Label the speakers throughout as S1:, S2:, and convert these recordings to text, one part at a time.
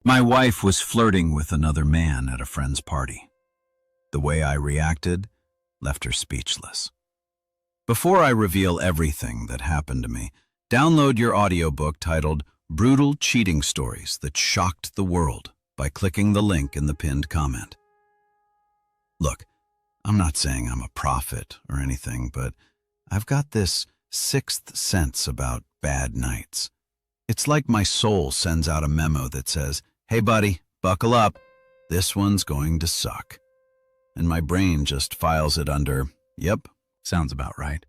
S1: My wife was flirting with another man at a friend's party. The way I reacted left her speechless. Before I reveal everything that happened to me, download your audiobook titled Brutal Cheating Stories That Shocked the World by clicking the link in the pinned comment. Look, I'm not saying I'm a prophet or anything, but I've got this sixth sense about bad nights. It's like my soul sends out a memo that says, "Hey buddy, buckle up. This one's going to suck." And my brain just files it under, "Yep, sounds about right."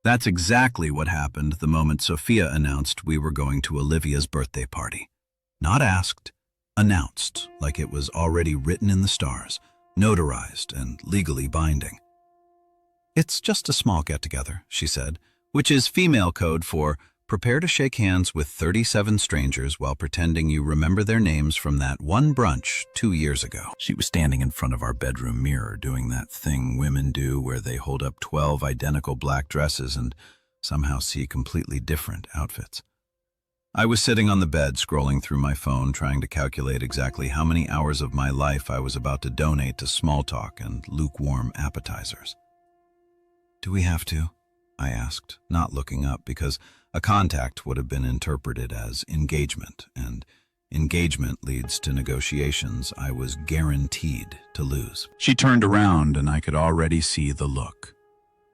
S1: That's exactly what happened the moment Sophia announced we were going to Olivia's birthday party. Not asked, announced, like it was already written in the stars, notarized and legally binding. "It's just a small get-together," she said, which is female code for prepare to shake hands with 37 strangers while pretending you remember their names from that one brunch 2 years ago. She was standing in front of our bedroom mirror doing that thing women do where they hold up 12 identical black dresses and somehow see completely different outfits. I was sitting on the bed scrolling through my phone trying to calculate exactly how many hours of my life I was about to donate to small talk and lukewarm appetizers. "Do we have to?" I asked, not looking up because a contact would have been interpreted as engagement, and engagement leads to negotiations I was guaranteed to lose. She turned around and I could already see the look.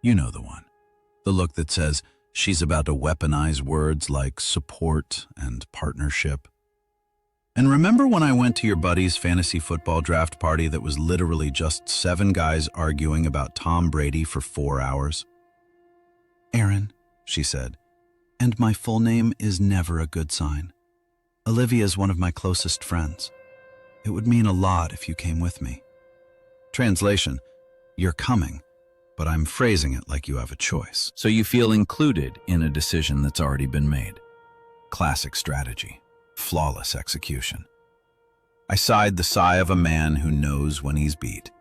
S1: You know the one. The look that says she's about to weaponize words like support and partnership. And remember when I went to your buddy's fantasy football draft party that was literally just 7 guys arguing about Tom Brady for 4 hours? "Aaron," she said, "and my full name is never a good sign. Olivia is one of my closest friends. It would mean a lot if you came with me." Translation, you're coming, but I'm phrasing it like you have a choice. So you feel included in a decision that's already been made. Classic strategy, flawless execution. I sighed the sigh of a man who knows when he's beat.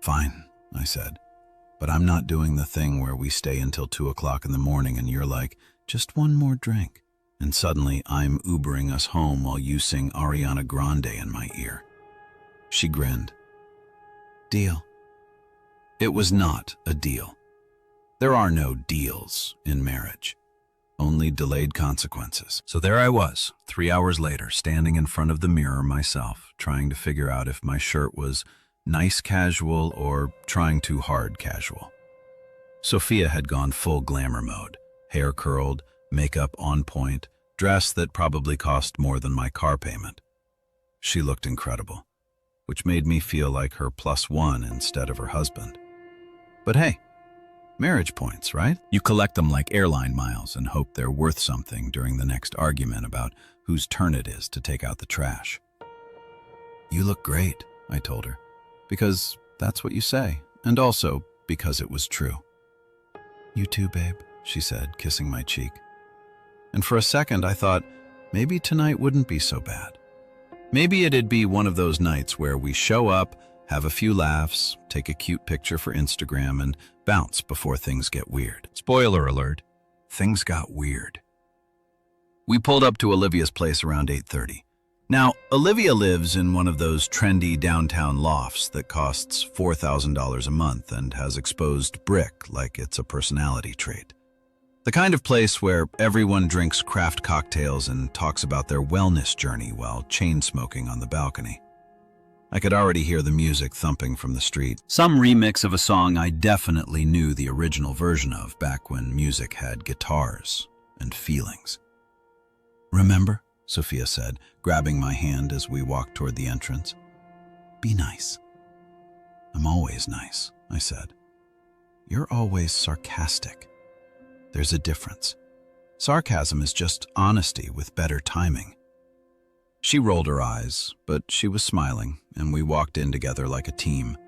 S1: "Fine," I said. "But I'm not doing the thing where we stay until 2 o'clock in the morning and you're like, just one more drink. And suddenly I'm Ubering us home while you sing Ariana Grande in my ear." She grinned. "Deal." It was not a deal. There are no deals in marriage, only delayed consequences. So there I was, 3 hours later, standing in front of the mirror myself, trying to figure out if my shirt was nice casual or trying too hard casual. Sophia had gone full glamour mode, hair curled, makeup on point, dress that probably cost more than my car payment. She looked incredible, which made me feel like her +1 instead of her husband. But hey, marriage points, right? You collect them like airline miles and hope they're worth something during the next argument about whose turn it is to take out the trash. "You look great," I told her. Because that's what you say, and also because it was true. "You too, babe," she said, kissing my cheek. And for a second I thought, maybe tonight wouldn't be so bad. Maybe it'd be one of those nights where we show up, have a few laughs, take a cute picture for Instagram, and bounce before things get weird. Spoiler alert, things got weird. We pulled up to Olivia's place around 8:30. Now, Olivia lives in one of those trendy downtown lofts that costs $4,000 a month and has exposed brick like it's a personality trait. The kind of place where everyone drinks craft cocktails and talks about their wellness journey while chain-smoking on the balcony. I could already hear the music thumping from the street. Some remix of a song I definitely knew the original version of back when music had guitars and feelings. "Remember?" Sophia said, grabbing my hand as we walked toward the entrance. "Be nice." "I'm always nice," I said. "You're always sarcastic. There's a difference. Sarcasm is just honesty with better timing." She rolled her eyes, but she was smiling, and we walked in together like a team.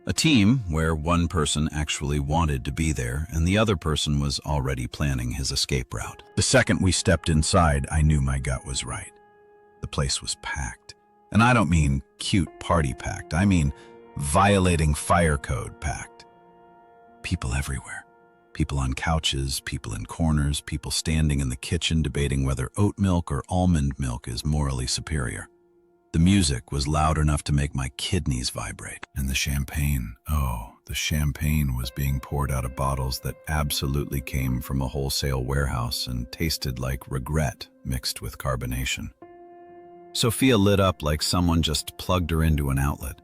S1: A team where one person actually wanted to be there and the other person was already planning his escape route. The second we stepped inside, I knew my gut was right. The place was packed. And I don't mean cute party packed. I mean violating fire code packed. People everywhere. People on couches, people in corners, people standing in the kitchen debating whether oat milk or almond milk is morally superior. The music was loud enough to make my kidneys vibrate. And the champagne, oh, the champagne was being poured out of bottles that absolutely came from a wholesale warehouse and tasted like regret mixed with carbonation. Sophia lit up like someone just plugged her into an outlet.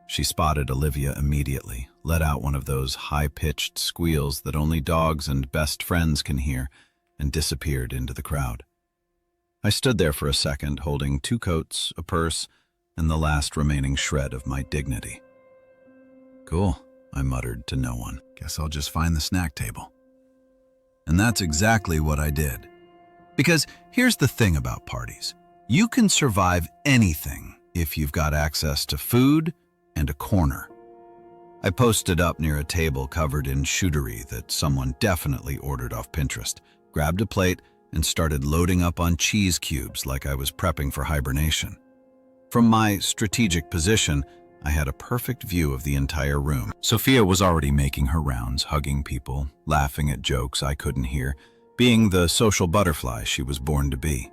S1: She spotted Olivia immediately, let out one of those high-pitched squeals that only dogs and best friends can hear, and disappeared into the crowd. I stood there for a second, holding 2 coats, a purse, and the last remaining shred of my dignity. "Cool," I muttered to no one. "Guess I'll just find the snack table." And that's exactly what I did. Because here's the thing about parties. You can survive anything if you've got access to food and a corner. I posted up near a table covered in charcuterie that someone definitely ordered off Pinterest, grabbed a plate, and started loading up on cheese cubes like I was prepping for hibernation. From my strategic position, I had a perfect view of the entire room. Sophia was already making her rounds, hugging people, laughing at jokes I couldn't hear, being the social butterfly she was born to be.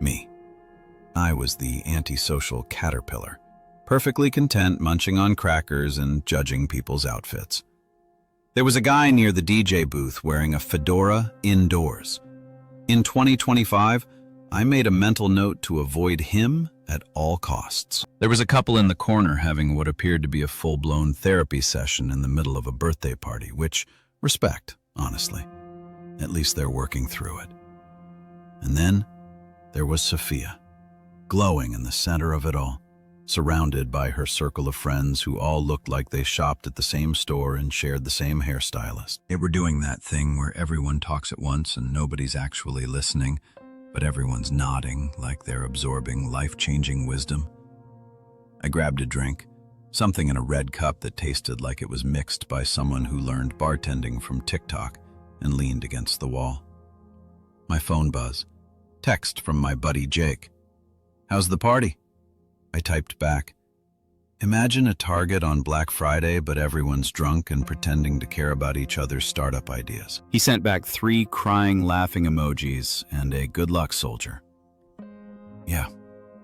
S1: Me. I was the antisocial caterpillar, perfectly content munching on crackers and judging people's outfits. There was a guy near the DJ booth wearing a fedora indoors. In 2025, I made a mental note to avoid him at all costs. There was a couple in the corner having what appeared to be a full-blown therapy session in the middle of a birthday party, which, respect, honestly. At least they're working through it. And then there was Sophia, glowing in the center of it all, surrounded by her circle of friends who all looked like they shopped at the same store and shared the same hairstylist. They were doing that thing where everyone talks at once and nobody's actually listening, but everyone's nodding like they're absorbing life-changing wisdom. I grabbed a drink, something in a red cup that tasted like it was mixed by someone who learned bartending from TikTok, and leaned against the wall. My phone buzzed. Text from my buddy Jake. "How's the party?" I typed back, "Imagine a Target on Black Friday, but everyone's drunk and pretending to care about each other's startup ideas." He sent back 3 crying, laughing emojis and a good luck soldier. Yeah,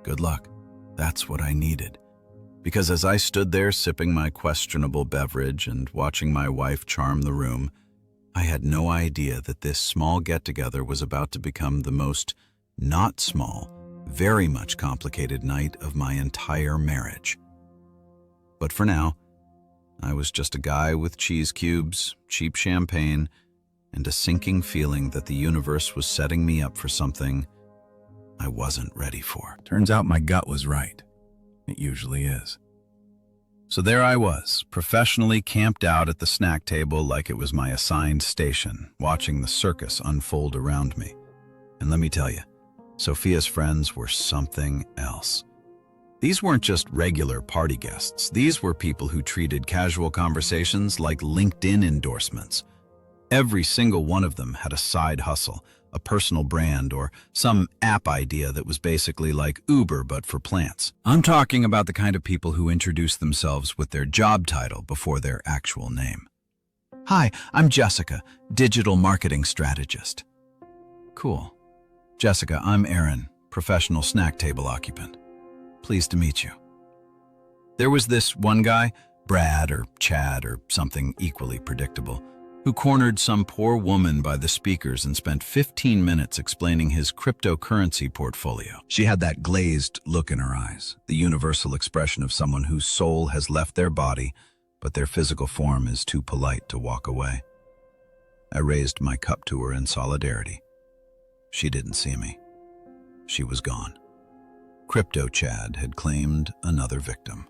S1: good luck. That's what I needed. Because as I stood there sipping my questionable beverage and watching my wife charm the room, I had no idea that this small get-together was about to become the most not small, very much complicated night of my entire marriage. But for now, I was just a guy with cheese cubes, cheap champagne, and a sinking feeling that the universe was setting me up for something I wasn't ready for. Turns out my gut was right. It usually is. So there I was, professionally camped out at the snack table like it was my assigned station, watching the circus unfold around me. And let me tell you, Sophia's friends were something else. These weren't just regular party guests. These were people who treated casual conversations like LinkedIn endorsements. Every single one of them had a side hustle, a personal brand, or some app idea that was basically like Uber but for plants. I'm talking about the kind of people who introduce themselves with their job title before their actual name. "Hi, I'm Jessica, digital marketing strategist." "Cool. Jessica, I'm Aaron, professional snack table occupant. Pleased to meet you." There was this one guy, Brad or Chad or something equally predictable, who cornered some poor woman by the speakers and spent 15 minutes explaining his cryptocurrency portfolio. She had that glazed look in her eyes, the universal expression of someone whose soul has left their body, but their physical form is too polite to walk away. I raised my cup to her in solidarity. She didn't see me. She was gone. Crypto Chad had claimed another victim.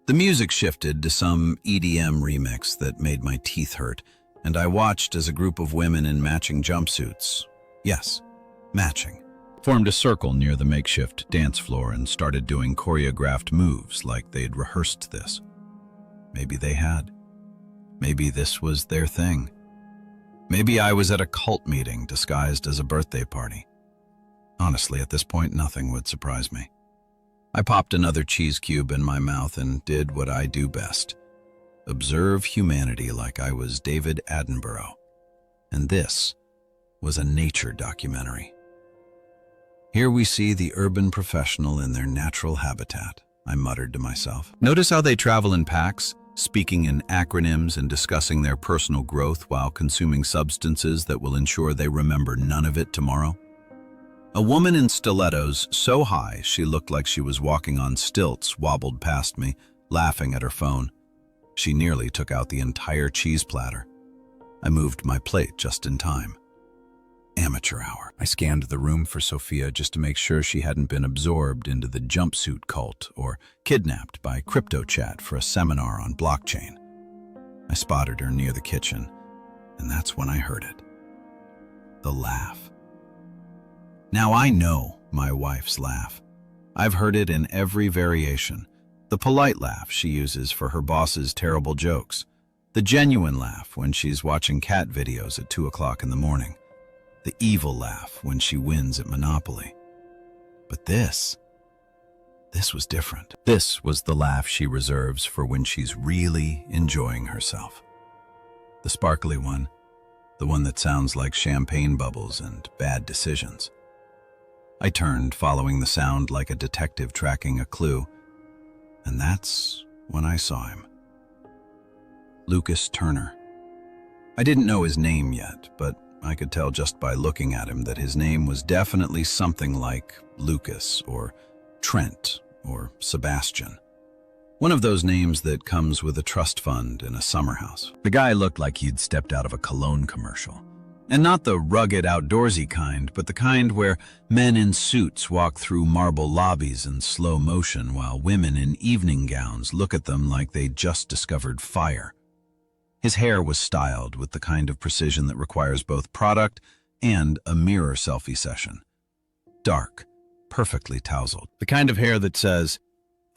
S1: The music shifted to some EDM remix that made my teeth hurt, and I watched as a group of women in matching jumpsuits, yes, matching, formed a circle near the makeshift dance floor and started doing choreographed moves like they'd rehearsed this. Maybe they had. Maybe this was their thing. Maybe I was at a cult meeting disguised as a birthday party. Honestly, at this point, nothing would surprise me. I popped another cheese cube in my mouth and did what I do best. observe humanity like I was David Attenborough. And this was a nature documentary. Here we see the urban professional in their natural habitat, I muttered to myself. Notice how they travel in packs, speaking in acronyms and discussing their personal growth while consuming substances that will ensure they remember none of it tomorrow. A woman in stilettos so high she looked like she was walking on stilts wobbled past me, laughing at her phone. She nearly took out the entire cheese platter. I moved my plate just in time. Amateur hour. I scanned the room for Sophia just to make sure she hadn't been absorbed into the jumpsuit cult or kidnapped by crypto chat for a seminar on blockchain. I spotted her near the kitchen, and that's when I heard it. The laugh. Now I know my wife's laugh. I've heard it in every variation. The polite laugh she uses for her boss's terrible jokes. The genuine laugh when she's watching cat videos at 2 o'clock in the morning. The evil laugh when she wins at Monopoly. But this was different. This was the laugh she reserves for when she's really enjoying herself. The sparkly one, the one that sounds like champagne bubbles and bad decisions. I turned, following the sound like a detective tracking a clue, and that's when I saw him. Lucas Turner. I didn't know his name yet, but I could tell just by looking at him that his name was definitely something like Lucas or Trent or Sebastian. One of those names that comes with a trust fund in a summer house. The guy looked like he'd stepped out of a cologne commercial. And not the rugged outdoorsy kind, but the kind where men in suits walk through marble lobbies in slow motion while women in evening gowns look at them like they just discovered fire. His hair was styled with the kind of precision that requires both product and a mirror selfie session. Dark, perfectly tousled. The kind of hair that says,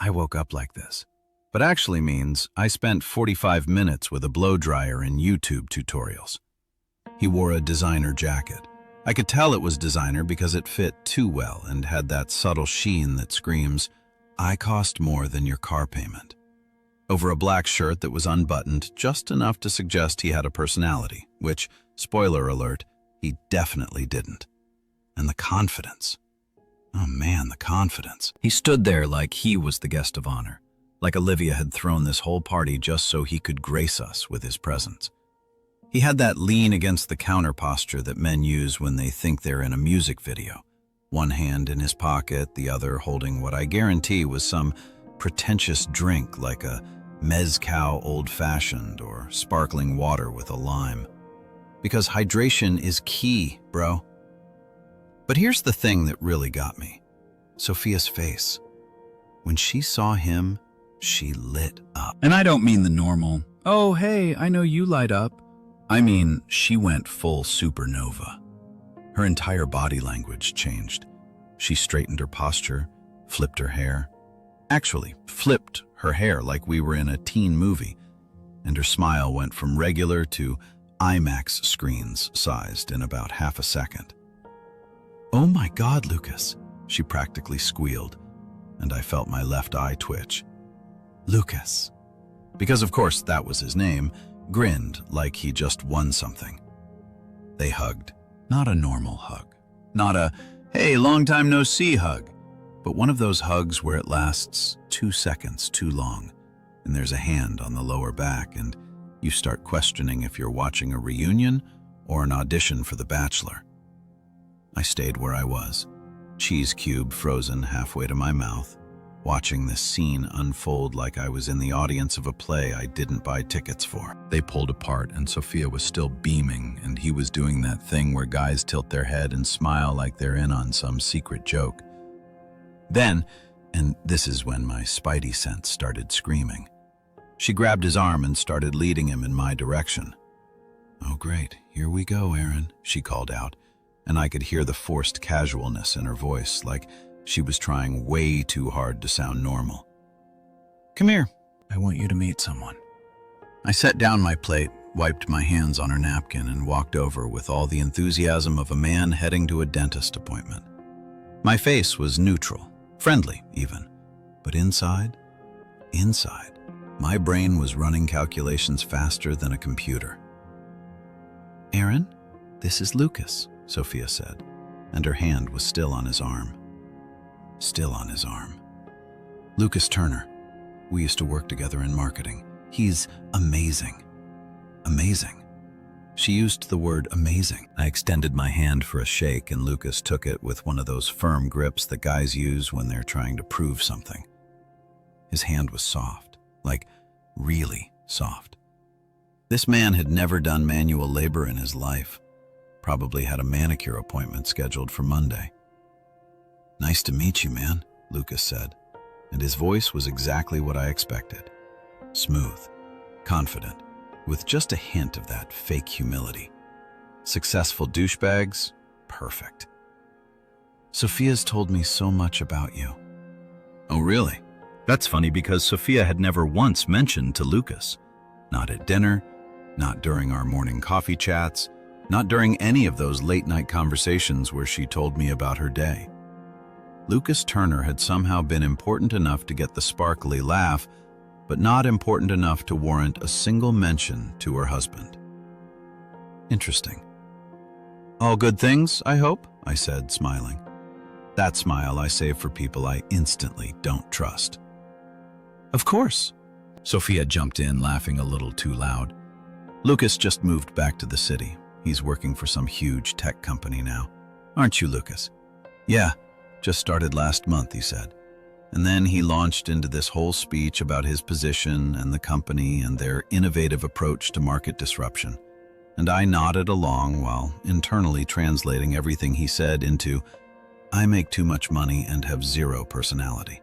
S1: "I woke up like this," but actually means I spent 45 minutes with a blow dryer in YouTube tutorials. He wore a designer jacket. I could tell it was designer because it fit too well and had that subtle sheen that screams, "I cost more than your car payment," over a black shirt that was unbuttoned just enough to suggest he had a personality, which, spoiler alert, he definitely didn't. And the confidence. Oh man, the confidence. He stood there like he was the guest of honor, like Olivia had thrown this whole party just so he could grace us with his presence. He had that lean against the counter posture that men use when they think they're in a music video. One hand in his pocket, the other holding what I guarantee was some pretentious drink like a mezcal old-fashioned or sparkling water with a lime. Because hydration is key, bro. But here's the thing that really got me. Sophia's face. When she saw him, she lit up. And I don't mean the normal, "Oh, hey, I know you light up." I mean, she went full supernova. Her entire body language changed. She straightened her posture, flipped her hair. Actually, flipped her hair like we were in a teen movie, and her smile went from regular to IMAX screens sized in about half a second. "Oh my God, Lucas," she practically squealed, and I felt my left eye twitch. Lucas. Because of course that was his name, grinned like he just won something. They hugged. Not a normal hug. Not a, "Hey, long time no see" hug, but one of those hugs where it lasts 2 seconds too long, and there's a hand on the lower back, and you start questioning if you're watching a reunion or an audition for The Bachelor. I stayed where I was, cheese cube frozen halfway to my mouth, watching this scene unfold like I was in the audience of a play I didn't buy tickets for. They pulled apart and Sophia was still beaming, and he was doing that thing where guys tilt their head and smile like they're in on some secret joke. Then, and this is when my spidey sense started screaming, she grabbed his arm and started leading him in my direction. "Oh great, here we go, Aaron," she called out, and I could hear the forced casualness in her voice, like she was trying way too hard to sound normal. "Come here, I want you to meet someone." I set down my plate, wiped my hands on her napkin, and walked over with all the enthusiasm of a man heading to a dentist appointment. My face was neutral, friendly even, but inside, My brain was running calculations faster than a computer. "Aaron, this is Lucas," Sophia said, and her hand was still on his arm. Still on his arm. "Lucas Turner. We used to work together in marketing. He's amazing." Amazing. She used the word amazing. I extended my hand for a shake, and Lucas took it with one of those firm grips that guys use when they're trying to prove something. His hand was soft, like really soft. This man had never done manual labor in his life. Probably had a manicure appointment scheduled for Monday. "Nice to meet you, man," Lucas said, and his voice was exactly what I expected. Smooth, confident, with just a hint of that fake humility. Successful douchebags? Perfect. "Sophia's told me so much about you." "Oh, really?" That's funny because Sophia had never once mentioned to Lucas. Not at dinner, not during our morning coffee chats, not during any of those late-night conversations where she told me about her day. Lucas Turner had somehow been important enough to get the sparkly laugh, but not important enough to warrant a single mention to her husband. Interesting. "All good things, I hope?" I said, smiling. That smile I save for people I instantly don't trust. "Of course." Sophia jumped in, laughing a little too loud. "Lucas just moved back to the city. He's working for some huge tech company now. Aren't you, Lucas?" "Yeah, just started last month," he said. And then he launched into this whole speech about his position and the company and their innovative approach to market disruption. And I nodded along while internally translating everything he said into, "I make too much money and have zero personality."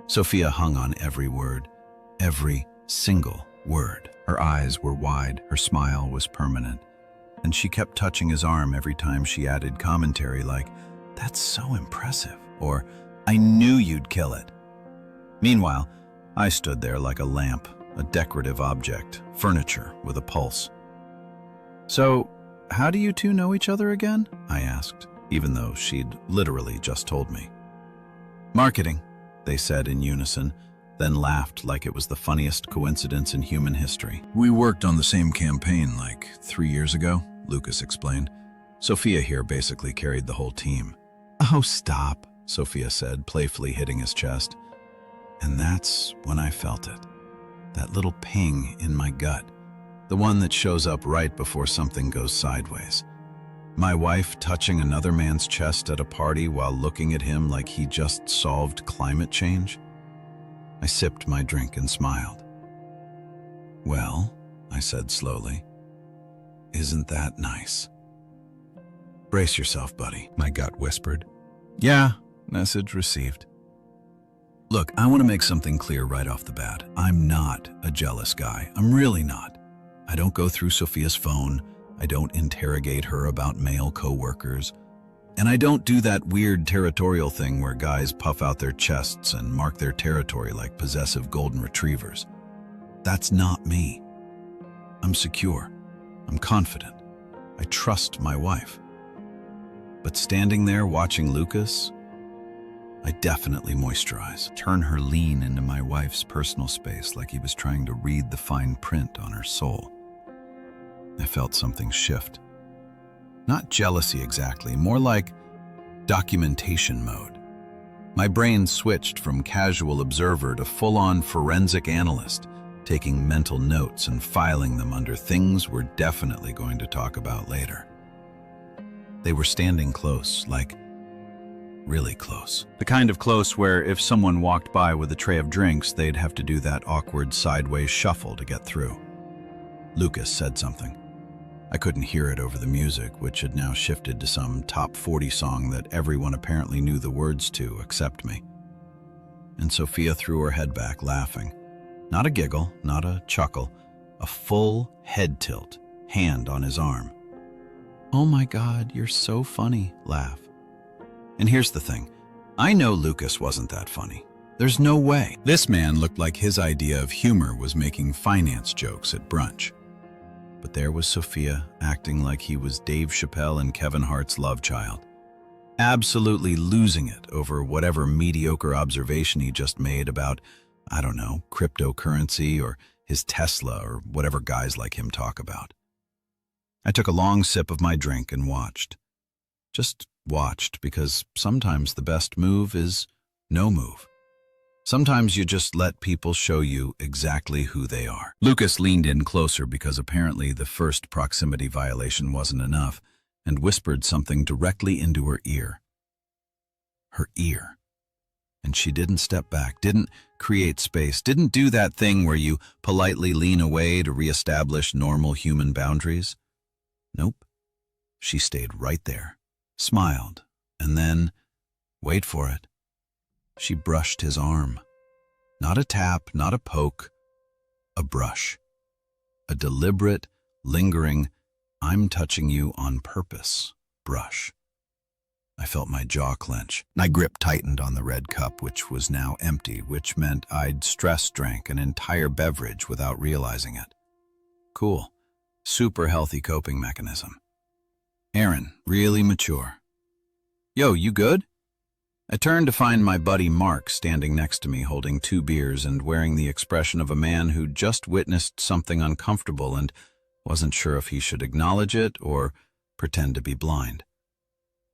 S1: Sophia hung on every word, every single word. Her eyes were wide, her smile was permanent, and she kept touching his arm every time she added commentary like, "That's so impressive," or "I knew you'd kill it." Meanwhile, I stood there like a lamp, a decorative object, furniture with a pulse. "So, how do you two know each other again?" I asked, even though she'd literally just told me. "Marketing," they said in unison, then laughed like it was the funniest coincidence in human history. "We worked on the same campaign like 3 years ago," Lucas explained. "Sophia here basically carried the whole team." "Oh, stop," Sophia said, playfully hitting his chest. And that's when I felt it. That little ping in my gut. The one that shows up right before something goes sideways. My wife touching another man's chest at a party while looking at him like he just solved climate change. I sipped my drink and smiled. "Well," I said slowly, "isn't that nice?" "Brace yourself, buddy," my gut whispered. "Yeah." Message received. Look, I want to make something clear right off the bat. I'm not a jealous guy. I'm really not. I don't go through Sophia's phone. I don't interrogate her about male coworkers. And I don't do that weird territorial thing where guys puff out their chests and mark their territory like possessive golden retrievers. That's not me. I'm secure. I'm confident. I trust my wife. But standing there watching Lucas, I definitely moisturize, turn her lean into my wife's personal space like he was trying to read the fine print on her soul. I felt something shift. Not jealousy exactly, more like documentation mode. My brain switched from casual observer to full-on forensic analyst, taking mental notes and filing them under things we're definitely going to talk about later. They were standing close, like really close. The kind of close where if someone walked by with a tray of drinks, they'd have to do that awkward sideways shuffle to get through. Lucas said something. I couldn't hear it over the music, which had now shifted to some top 40 song that everyone apparently knew the words to except me. And Sophia threw her head back, laughing. Not a giggle, not a chuckle, a full head tilt, hand on his arm. "Oh my God, you're so funny," laugh. And here's the thing. I know Lucas wasn't that funny. There's no way. This man looked like his idea of humor was making finance jokes at brunch. But there was Sophia acting like he was Dave Chappelle and Kevin Hart's love child. Absolutely losing it over whatever mediocre observation he just made about I don't know, cryptocurrency or his Tesla or whatever guys like him talk about. I took a long sip of my drink and watched. Just watched, because sometimes the best move is no move. Sometimes you just let people show you exactly who they are. Lucas leaned in closer because apparently the first proximity violation wasn't enough, and whispered something directly into her ear. Her ear. And she didn't step back, didn't create space, didn't do that thing where you politely lean away to reestablish normal human boundaries. Nope. She stayed right there, smiled, and then, wait for it, she brushed his arm. Not a tap, not a poke, a brush. A deliberate, lingering, I'm touching you on purpose brush. I felt my jaw clench. My grip tightened on the red cup, which was now empty, which meant I'd stress drank an entire beverage without realizing it. Cool. Super healthy coping mechanism. Aaron, really mature. Yo, you good? I turned to find my buddy Mark standing next to me holding 2 beers and wearing the expression of a man who'd just witnessed something uncomfortable and wasn't sure if he should acknowledge it or pretend to be blind.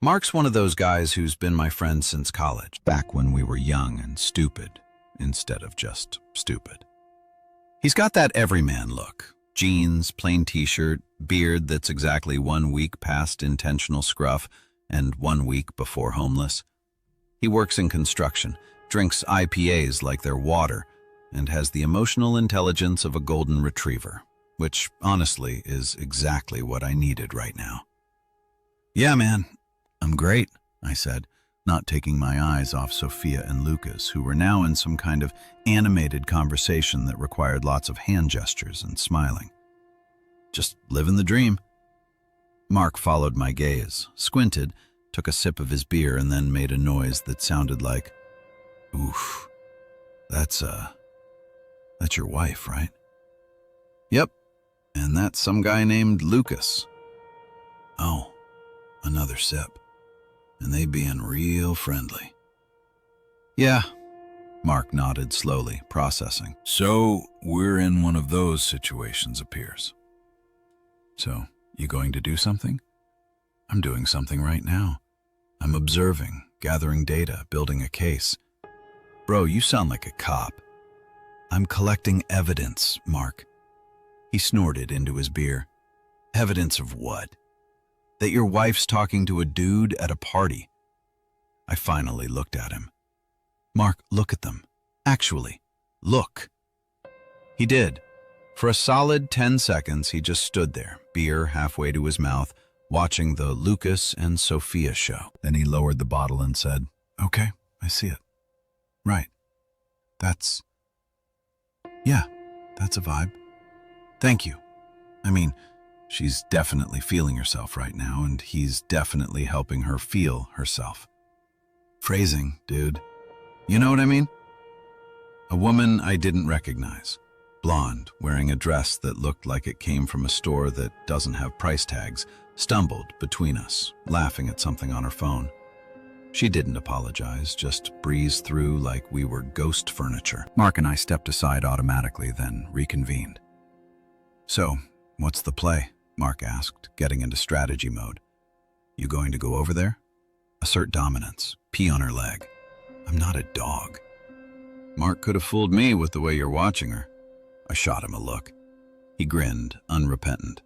S1: Mark's one of those guys who's been my friend since college, back when we were young and stupid, instead of just stupid. He's got that everyman look. Jeans, plain t-shirt, beard that's exactly 1 week past intentional scruff and 1 week before homeless. He works in construction, drinks IPAs like they're water, and has the emotional intelligence of a golden retriever, which, honestly, is exactly what I needed right now. Yeah, man, I'm great, I said, not taking my eyes off Sophia and Lucas, who were now in some kind of animated conversation that required lots of hand gestures and smiling. Just living the dream. Mark followed my gaze, squinted, took a sip of his beer, and then made a noise that sounded like, oof, that's your wife, right? Yep, and that's some guy named Lucas. Oh, another sip. And they being real friendly. Yeah, Mark nodded slowly, processing. So, we're in one of those situations, appears. So, you going to do something? I'm doing something right now. I'm observing, gathering data, building a case. Bro, you sound like a cop. I'm collecting evidence, Mark. He snorted into his beer. Evidence of what? That your wife's talking to a dude at a party. I finally looked at him. Mark, look at them. Actually, look. He did. For a solid 10 seconds, he just stood there, beer halfway to his mouth, watching the Lucas and Sophia show. Then he lowered the bottle and said, okay, I see it. Right. That's a vibe. Thank you. I mean, she's definitely feeling herself right now, and he's definitely helping her feel herself. Phrasing, dude. You know what I mean? A woman I didn't recognize. Blonde, wearing a dress that looked like it came from a store that doesn't have price tags, stumbled between us, laughing at something on her phone. She didn't apologize, just breezed through like we were ghost furniture. Mark and I stepped aside automatically, then reconvened. So, what's the play? Mark asked, getting into strategy mode. You going to go over there? Assert dominance, pee on her leg. I'm not a dog. Mark could have fooled me with the way you're watching her. I shot him a look. He grinned, unrepentant.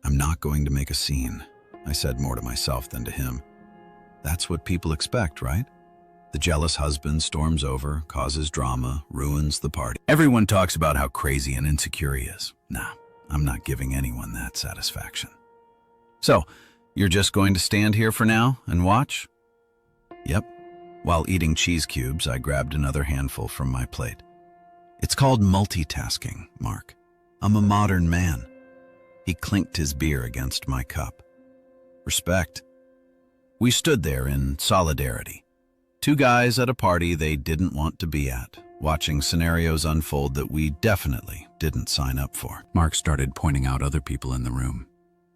S1: I'm not going to make a scene, I said more to myself than to him. That's what people expect, right? The jealous husband storms over, causes drama, ruins the party. Everyone talks about how crazy and insecure he is. Nah, I'm not giving anyone that satisfaction. So, you're just going to stand here for now and watch? Yep. While eating cheese cubes, I grabbed another handful from my plate. It's called multitasking, Mark. I'm a modern man. He clinked his beer against my cup. Respect. We stood there in solidarity. 2 guys at a party they didn't want to be at, watching scenarios unfold that we definitely didn't sign up for. Mark started pointing out other people in the room.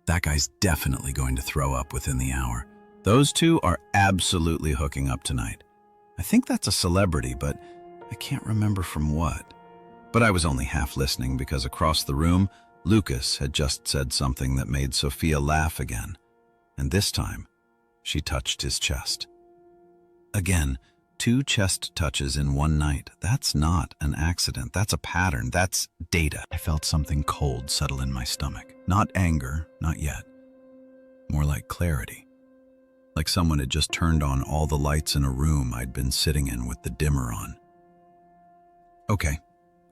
S1: That guy's definitely going to throw up within the hour. Those 2 are absolutely hooking up tonight. I think that's a celebrity, but I can't remember from what. But I was only half listening because across the room, Lucas had just said something that made Sophia laugh again. And this time, she touched his chest. Again, 2 chest touches in one night. That's not an accident. That's a pattern. That's data. I felt something cold settle in my stomach. Not anger, not yet. More like clarity. Like someone had just turned on all the lights in a room I'd been sitting in with the dimmer on. Okay,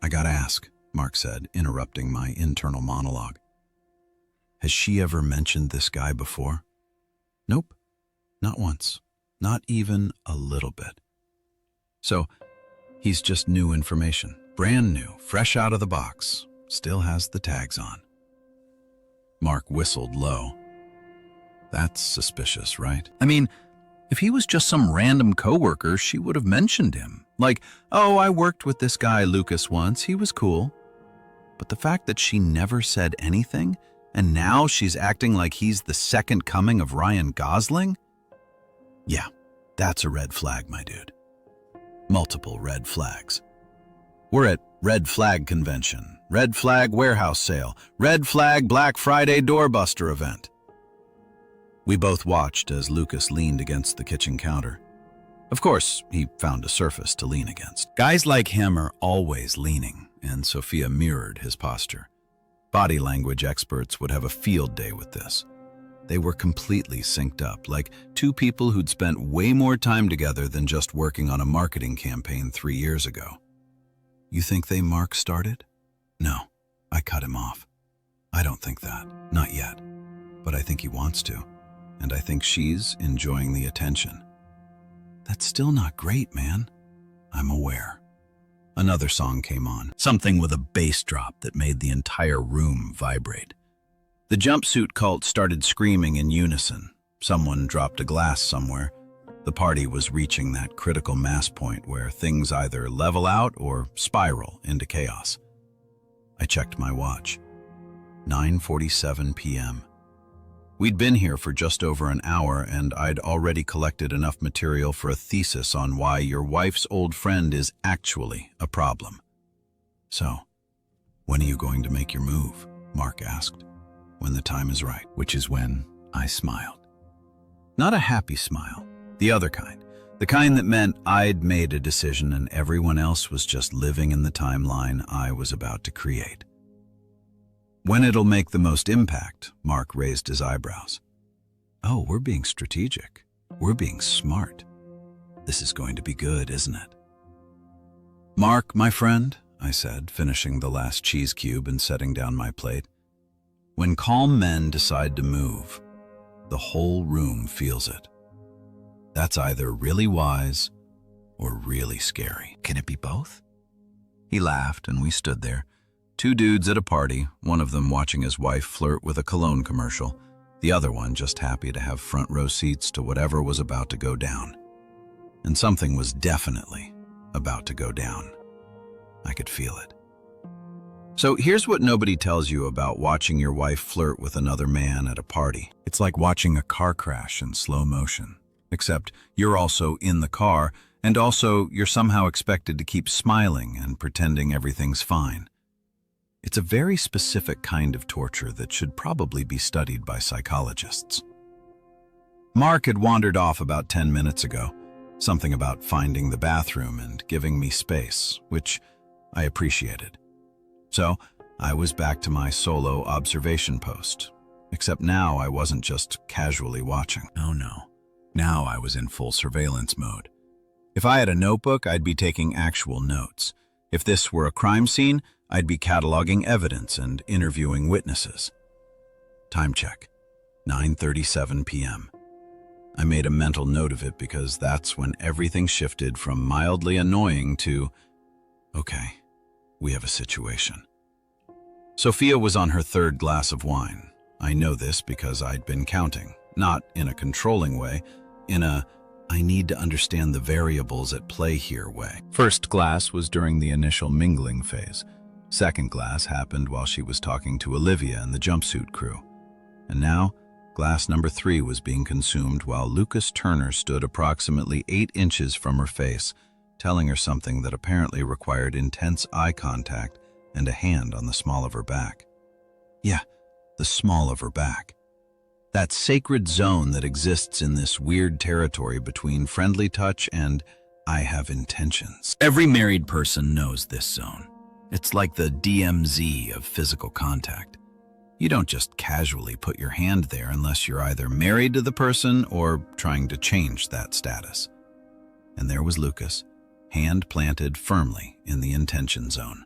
S1: I gotta ask, Mark said, interrupting my internal monologue. Has she ever mentioned this guy before? Nope, not once. Not even a little bit. So, he's just new information. Brand new, fresh out of the box. Still has the tags on. Mark whistled low. That's suspicious, right? I mean, if he was just some random coworker, she would have mentioned him. Like, oh, I worked with this guy Lucas once, he was cool. But the fact that she never said anything, and now she's acting like he's the second coming of Ryan Gosling? Yeah, that's a red flag, my dude. Multiple red flags. We're at Red Flag Convention, Red Flag Warehouse Sale, Red Flag Black Friday Doorbuster event. We both watched as Lucas leaned against the kitchen counter. Of course, he found a surface to lean against. Guys like him are always leaning, and Sophia mirrored his posture. Body language experts would have a field day with this. They were completely synced up, like 2 people who'd spent way more time together than just working on a marketing campaign 3 years ago. You think Mark started? No, I cut him off. I don't think that, not yet. But I think he wants to, and I think she's enjoying the attention. That's still not great, man. I'm aware. Another song came on, something with a bass drop that made the entire room vibrate. The jumpsuit cult started screaming in unison. Someone dropped a glass somewhere. The party was reaching that critical mass point where things either level out or spiral into chaos. I checked my watch. 9:47 p.m. We'd been here for just over an hour, and I'd already collected enough material for a thesis on why your wife's old friend is actually a problem. So, when are you going to make your move? Mark asked. When the time is right, which is when I smiled. Not a happy smile, the other kind. The kind that meant I'd made a decision and everyone else was just living in the timeline I was about to create. When it'll make the most impact, Mark raised his eyebrows. Oh, we're being strategic. We're being smart. This is going to be good, isn't it? Mark, my friend, I said, finishing the last cheese cube and setting down my plate. When calm men decide to move, the whole room feels it. That's either really wise or really scary. Can it be both? He laughed and we stood there. 2 dudes at a party, one of them watching his wife flirt with a cologne commercial, the other one just happy to have front row seats to whatever was about to go down. And something was definitely about to go down. I could feel it. So here's what nobody tells you about watching your wife flirt with another man at a party. It's like watching a car crash in slow motion, except you're also in the car, and also you're somehow expected to keep smiling and pretending everything's fine. It's a very specific kind of torture that should probably be studied by psychologists. Mark had wandered off about 10 minutes ago, something about finding the bathroom and giving me space, which I appreciated. So I was back to my solo observation post, except now I wasn't just casually watching. Oh no, now I was in full surveillance mode. If I had a notebook, I'd be taking actual notes. If this were a crime scene, I'd be cataloging evidence and interviewing witnesses. Time check, 9:37 p.m. I made a mental note of it because that's when everything shifted from mildly annoying to, okay, we have a situation. Sophia was on her 3rd glass of wine. I know this because I'd been counting, not in a controlling way, in a I need to understand the variables at play here way. 1st glass was during the initial mingling phase. 2nd glass happened while she was talking to Olivia and the jumpsuit crew. And now, glass number 3 was being consumed while Lucas Turner stood approximately 8 inches from her face, telling her something that apparently required intense eye contact and a hand on the small of her back. Yeah, the small of her back. That sacred zone that exists in this weird territory between friendly touch and I have intentions. Every married person knows this zone. It's like the DMZ of physical contact. You don't just casually put your hand there unless you're either married to the person or trying to change that status. And there was Lucas, hand planted firmly in the intention zone.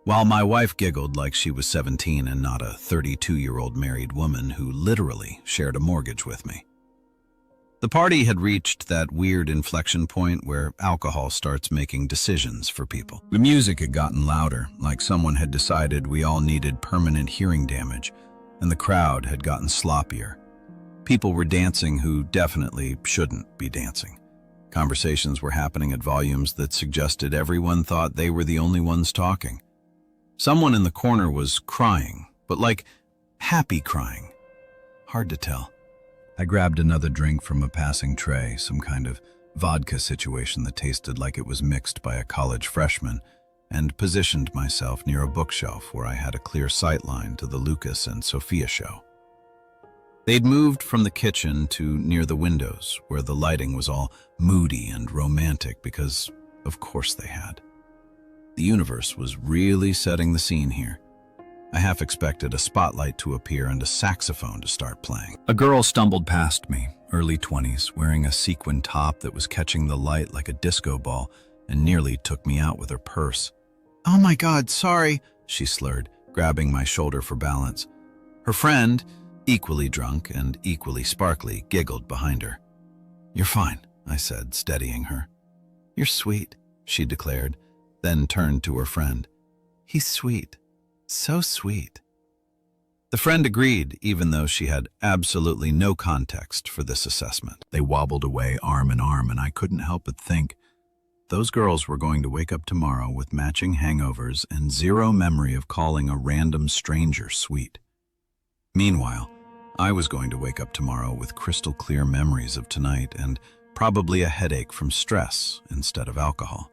S1: While my wife giggled like she was 17 and not a 32-year-old married woman who literally shared a mortgage with me. The party had reached that weird inflection point where alcohol starts making decisions for people. The music had gotten louder, like someone had decided we all needed permanent hearing damage, and the crowd had gotten sloppier. People were dancing who definitely shouldn't be dancing. Conversations were happening at volumes that suggested everyone thought they were the only ones talking. Someone in the corner was crying, but like happy crying. Hard to tell. I grabbed another drink from a passing tray, some kind of vodka situation that tasted like it was mixed by a college freshman, and positioned myself near a bookshelf where I had a clear sightline to the Lucas and Sophia show. They'd moved from the kitchen to near the windows, where the lighting was all moody and romantic because, of course, they had. The universe was really setting the scene here. I half expected a spotlight to appear and a saxophone to start playing. A girl stumbled past me, early 20s, wearing a sequin top that was catching the light like a disco ball and nearly took me out with her purse. "Oh my God, sorry," she slurred, grabbing my shoulder for balance. Her friend, equally drunk and equally sparkly, giggled behind her. "You're fine," I said, steadying her. "You're sweet," she declared, then turned to her friend. "He's sweet. So sweet." The friend agreed, even though she had absolutely no context for this assessment. They wobbled away arm in arm, and I couldn't help but think, those girls were going to wake up tomorrow with matching hangovers and zero memory of calling a random stranger sweet. Meanwhile, I was going to wake up tomorrow with crystal clear memories of tonight and probably a headache from stress instead of alcohol.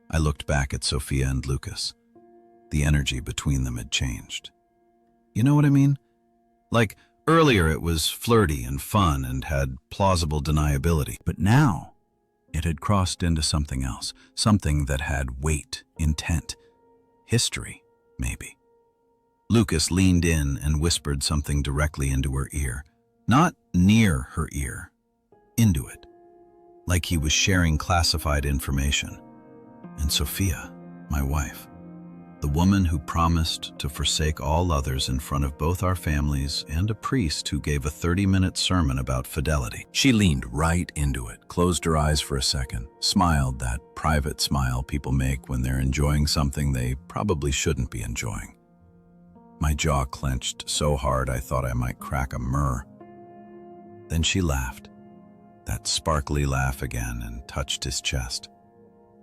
S1: I looked back at Sophia and Lucas. The energy between them had changed. You know what I mean? Like, earlier it was flirty and fun and had plausible deniability, but now it had crossed into something else, something that had weight, intent, history, maybe. Lucas leaned in and whispered something directly into her ear, not near her ear, into it, like he was sharing classified information. And Sophia, my wife, the woman who promised to forsake all others in front of both our families and a priest who gave a 30-minute sermon about fidelity. She leaned right into it, closed her eyes for a second, smiled that private smile people make when they're enjoying something they probably shouldn't be enjoying. My jaw clenched so hard I thought I might crack a myrrh. Then she laughed, that sparkly laugh again, and touched his chest.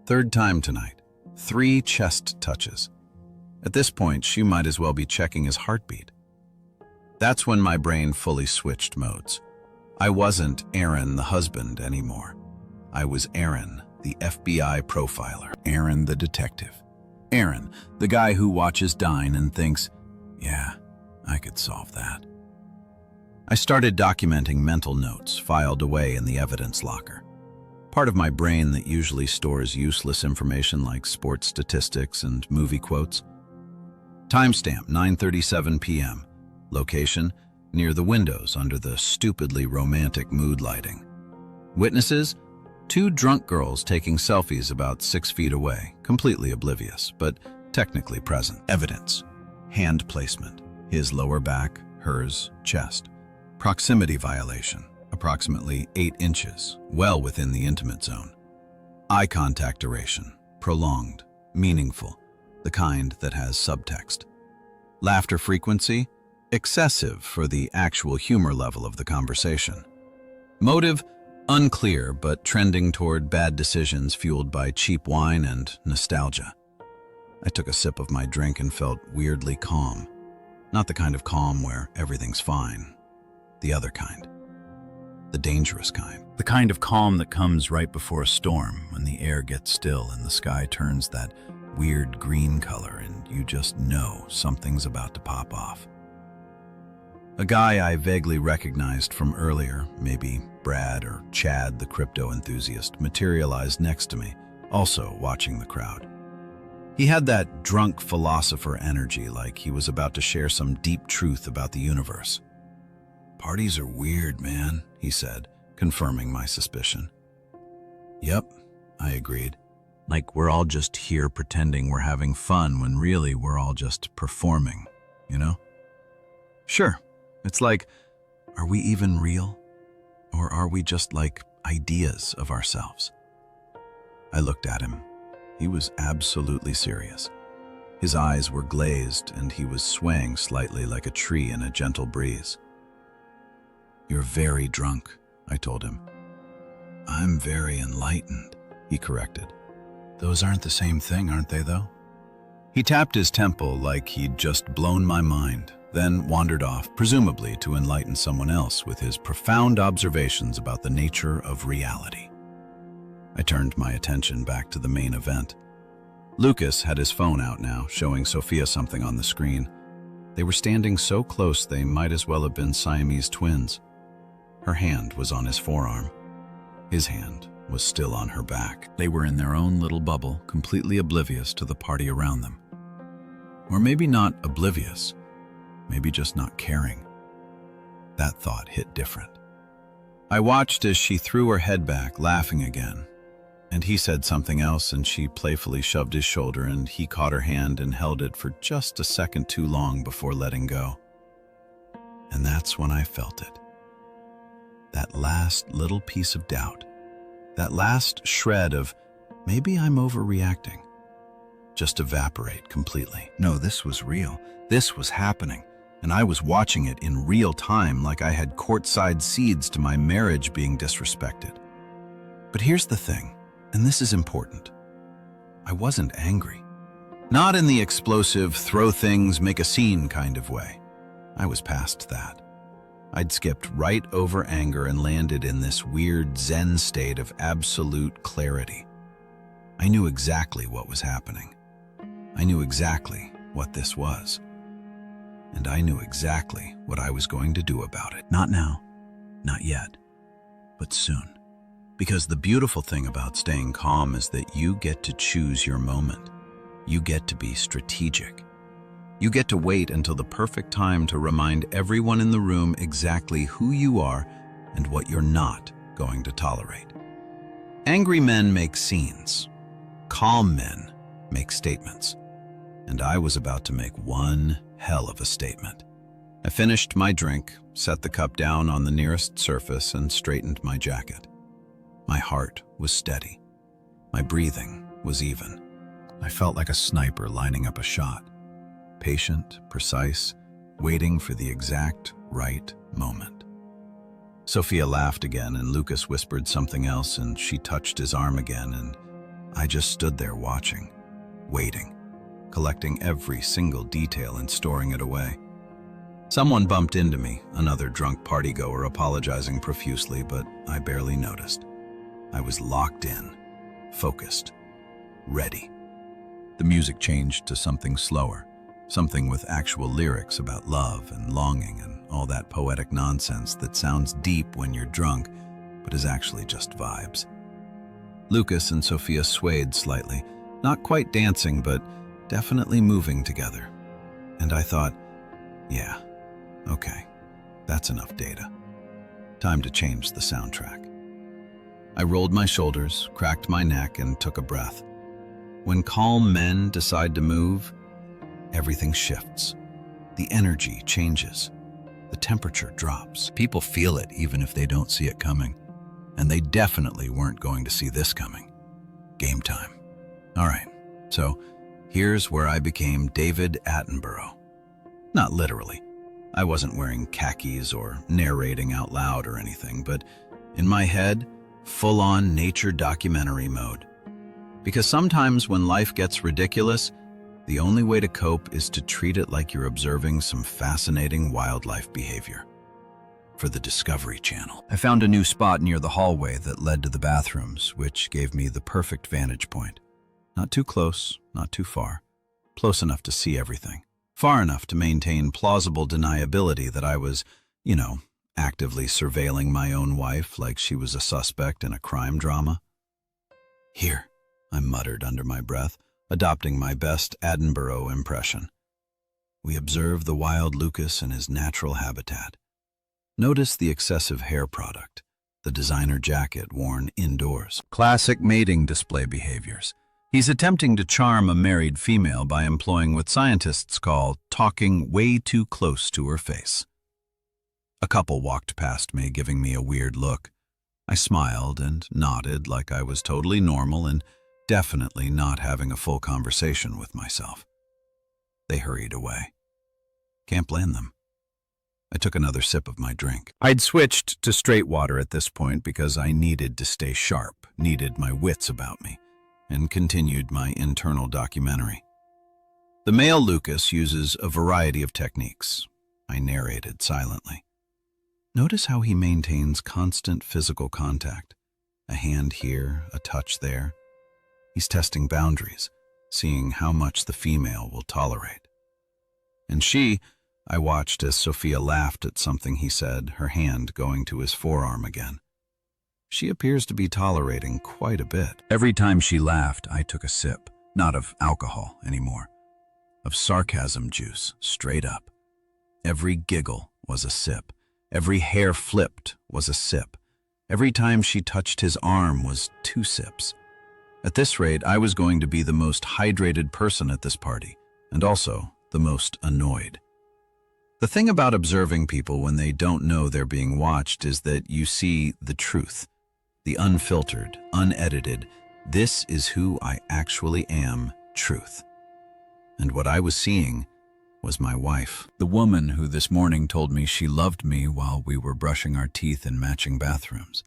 S1: Third time tonight, 3 chest touches. At this point, she might as well be checking his heartbeat. That's when my brain fully switched modes. I wasn't Aaron, the husband, anymore. I was Aaron, the FBI profiler. Aaron, the detective. Aaron, the guy who watches Dine and thinks, yeah, I could solve that. I started documenting mental notes filed away in the evidence locker. Part of my brain that usually stores useless information like sports statistics and movie quotes. Timestamp 9:37 p.m. Location near the windows under the stupidly romantic mood lighting. Witnesses 2 drunk girls taking selfies about 6 feet away, completely oblivious, but technically present. Evidence: hand placement, his lower back, hers chest. Proximity violation, approximately 8 inches, well within the intimate zone. Eye contact duration, prolonged, meaningful, the kind that has subtext. Laughter frequency, excessive for the actual humor level of the conversation. Motive, unclear but trending toward bad decisions fueled by cheap wine and nostalgia. I took a sip of my drink and felt weirdly calm. Not the kind of calm where everything's fine. The other kind. the dangerous kind.
S2: The kind of calm that comes right before a storm, when the air gets still and the sky turns that weird green color and you just know something's about to pop off. A guy I vaguely recognized from earlier, maybe Brad or Chad the crypto enthusiast, materialized next to me, also watching the crowd. He had that drunk philosopher energy, like he was about to share some deep truth about the universe. "Parties are weird, man," he said, confirming my suspicion. "Yep," I agreed. "Like we're all just here pretending we're having fun when really we're all just performing, you know?" "Sure. It's like, are we even real? Or are we just like ideas of ourselves?" I looked at him. He was absolutely serious. His eyes were glazed and he was swaying slightly like a tree in a gentle breeze. "You're very drunk," I told him. "I'm very enlightened," he corrected. "Those aren't the same thing, aren't they, though?" He tapped his temple like he'd just blown my mind, then wandered off, presumably to enlighten someone else with his profound observations about the nature of reality. I turned my attention back to the main event. Lucas had his phone out now, showing Sophia something on the screen. They were standing so close they might as well have been Siamese twins. Her hand was on his forearm. His hand was still on her back. They were in their own little bubble, completely oblivious to the party around them. Or maybe not oblivious, maybe just not caring. That thought hit different. I watched as she threw her head back, laughing again. And he said something else, and she playfully shoved his shoulder, and he caught her hand and held it for just a second too long before letting go. And that's when I felt it. That last little piece of doubt, that last shred of, maybe I'm overreacting, just evaporate completely. No, this was real. This was happening. And I was watching it in real time, like I had courtside seeds to my marriage being disrespected. But here's the thing, and this is important. I wasn't angry. Not in the explosive, throw things, make a scene kind of way. I was past that. I'd skipped right over anger and landed in this weird Zen state of absolute clarity. I knew exactly what was happening. I knew exactly what this was. And I knew exactly what I was going to do about it. Not now, not yet, but soon. Because the beautiful thing about staying calm is that you get to choose your moment. You get to be strategic. You get to wait until the perfect time to remind everyone in the room exactly who you are and what you're not going to tolerate. Angry men make scenes. Calm men make statements. And I was about to make one hell of a statement. I finished my drink, set the cup down on the nearest surface, and straightened my jacket. My heart was steady. My breathing was even. I felt like a sniper lining up a shot. Patient, precise, waiting for the exact right moment. Sophia laughed again, and Lucas whispered something else, and she touched his arm again, and I just stood there watching, waiting, collecting every single detail and storing it away. Someone bumped into me, another drunk partygoer apologizing profusely, but I barely noticed. I was locked in, focused, ready. The music changed to something slower, something with actual lyrics about love and longing and all that poetic nonsense that sounds deep when you're drunk, but is actually just vibes. Lucas and Sophia swayed slightly, not quite dancing, but definitely moving together. And I thought, yeah, okay, that's enough data. Time to change the soundtrack. I rolled my shoulders, cracked my neck, and took a breath. When calm men decide to move, everything shifts. The energy changes. The temperature drops. People feel it even if they don't see it coming. And they definitely weren't going to see this coming. Game time. All right, so here's where I became David Attenborough. Not literally. I wasn't wearing khakis or narrating out loud or anything, but in my head, full-on nature documentary mode. Because sometimes when life gets ridiculous, the only way to cope is to treat it like you're observing some fascinating wildlife behavior.
S1: for the Discovery Channel.
S2: I found a new spot near the hallway that led to the bathrooms, which gave me the perfect vantage point. Not too close, not too far. Close enough to see everything. Far enough to maintain plausible deniability that I was, actively surveilling my own wife like she was a suspect in a crime drama. "Here," I muttered under my breath, adopting my best Edinburgh impression. We observe the wild Lucas in his natural habitat. Notice the excessive hair product, the designer jacket worn indoors. Classic mating display behaviors. He's attempting to charm a married female by employing what scientists call talking way too close to her face. A couple walked past me, giving me a weird look. I smiled and nodded like I was totally normal and definitely not having a full conversation with myself. They hurried away. Can't blame them. I took another sip of my drink. I'd switched to straight water at this point because I needed to stay sharp, needed my wits about me, and continued my internal documentary. The male Lucas uses a variety of techniques, I narrated silently. Notice how he maintains constant physical contact. A hand here, a touch there. He's testing boundaries, seeing how much the female will tolerate. And I watched as Sophia laughed at something he said, her hand going to his forearm again. She appears to be tolerating quite a bit. Every time she laughed, I took a sip, not of alcohol anymore, of sarcasm juice, straight up. Every giggle was a sip. Every hair flipped was a sip. Every time she touched his arm was 2 sips. At this rate, I was going to be the most hydrated person at this party, and also the most annoyed. The thing about observing people when they don't know they're being watched is that you see the truth, the unfiltered, unedited, this is who I actually am, truth. And what I was seeing was my wife. The woman who this morning told me she loved me while we were brushing our teeth in matching bathrooms.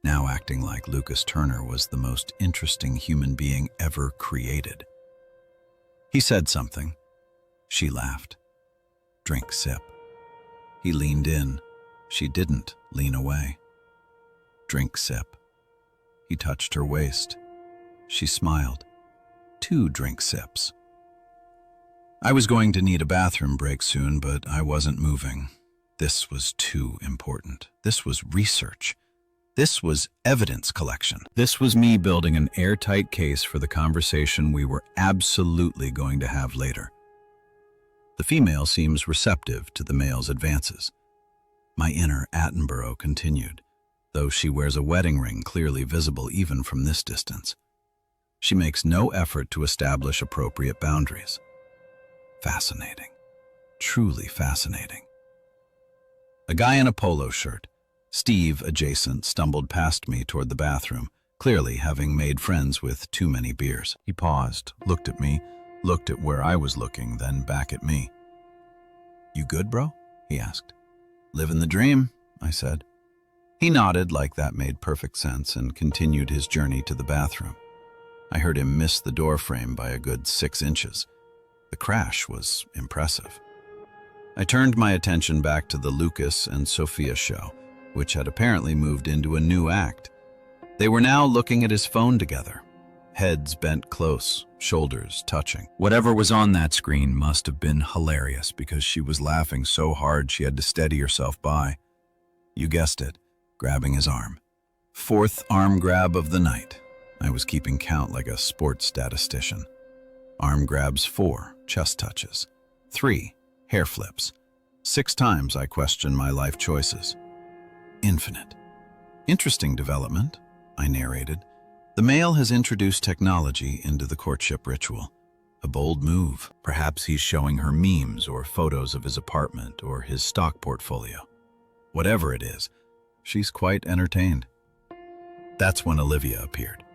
S2: Now acting like Lucas Turner was the most interesting human being ever created. He said something. She laughed. Drink, sip. He leaned in. She didn't lean away. Drink, sip. He touched her waist. She smiled. 2 drink sips. I was going to need a bathroom break soon, but I wasn't moving. This was too important. This was research. This was evidence collection. This was me building an airtight case for the conversation we were absolutely going to have later. The female seems receptive to the male's advances. My inner Attenborough continued, though she wears a wedding ring clearly visible even from this distance. She makes no effort to establish appropriate boundaries. Fascinating. Truly fascinating. A guy in a polo shirt, Steve adjacent, stumbled past me toward the bathroom, clearly having made friends with too many beers. He paused, looked at me, looked at where I was looking, then back at me. "You good, bro?" he asked. "Living the dream," I said. He nodded like that made perfect sense and continued his journey to the bathroom. I heard him miss the door frame by a good 6 inches. The crash was impressive. I turned my attention back to the Lucas and Sophia show, which had apparently moved into a new act. They were now looking at his phone together, heads bent close, shoulders touching. Whatever was on that screen must have been hilarious because she was laughing so hard she had to steady herself by. You guessed it, grabbing his arm. 4th arm grab of the night. I was keeping count like a sports statistician. Arm grabs 4, chest touches. 3, hair flips. 6 times I questioned my life choices. Infinite. Interesting development, I narrated. The male has introduced technology into the courtship ritual. A bold move. Perhaps he's showing her memes or photos of his apartment or his stock portfolio. Whatever it is, she's quite entertained. That's when Olivia appeared.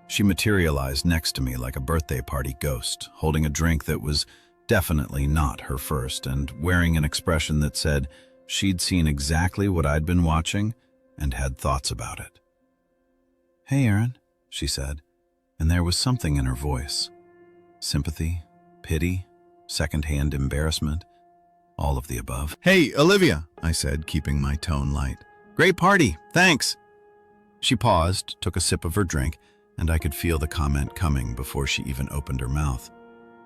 S2: She materialized next to me like a birthday party ghost, holding a drink that was definitely not her first and wearing an expression that said she'd seen exactly what I'd been watching and had thoughts about it. "Hey, Aaron," she said, and there was something in her voice. Sympathy, pity, secondhand embarrassment,
S1: all of the above.
S2: "Hey, Olivia," I said, keeping my tone light. "Great party, thanks." She paused, took a sip of her drink, and I could feel the comment coming before she even opened her mouth.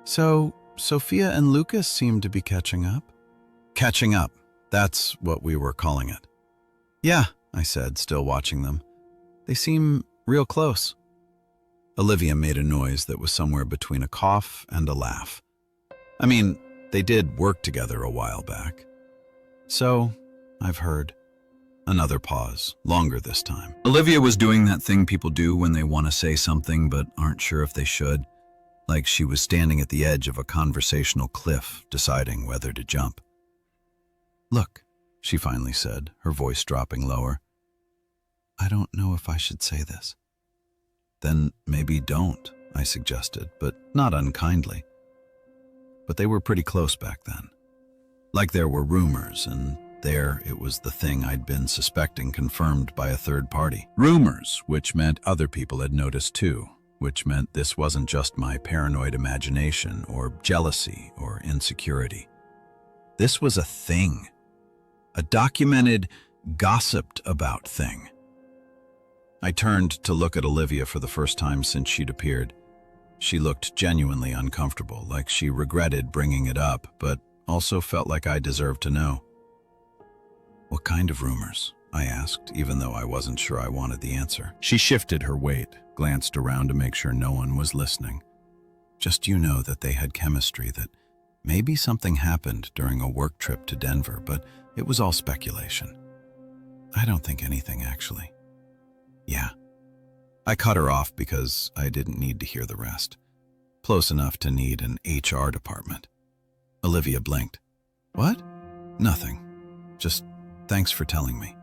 S2: "So, Sophia and Lucas seem to be catching up?" "Catching up, that's what we were calling it." "Yeah," I said, still watching them. "They seem real close." Olivia made a noise that was somewhere between a cough and a laugh. "I mean, they did work together a while back." "So, I've heard." Another pause, longer this time.
S1: Olivia was doing that thing people do when they want to say something but aren't sure if they should. Like she was standing at the edge of a conversational cliff, deciding whether to jump.
S2: "Look," she finally said, her voice dropping lower. "I don't know if I should say this."
S1: "Then maybe don't," I suggested, but not unkindly. But they were pretty close back then. Like there were rumors, and there it was the thing I'd been suspecting confirmed by a third party. Rumors, which meant other people had noticed too, which meant this wasn't just my paranoid imagination or jealousy or insecurity. This was a thing. A documented, gossiped about thing. I turned to look at Olivia for the first time since she'd appeared. She looked genuinely uncomfortable, like she regretted bringing it up, but also felt like I deserved to know. "What kind of rumors?" I asked, even though I wasn't sure I wanted the answer. She shifted her weight, glanced around to make sure no one was listening. "Just you know that they had chemistry, that maybe something happened during a work trip to Denver, but it was all speculation. I don't think anything, actually." "Yeah." I cut her off because I didn't need to hear the rest. Close enough to need an HR department. Olivia blinked. "What?" "Nothing. Just thanks for telling me."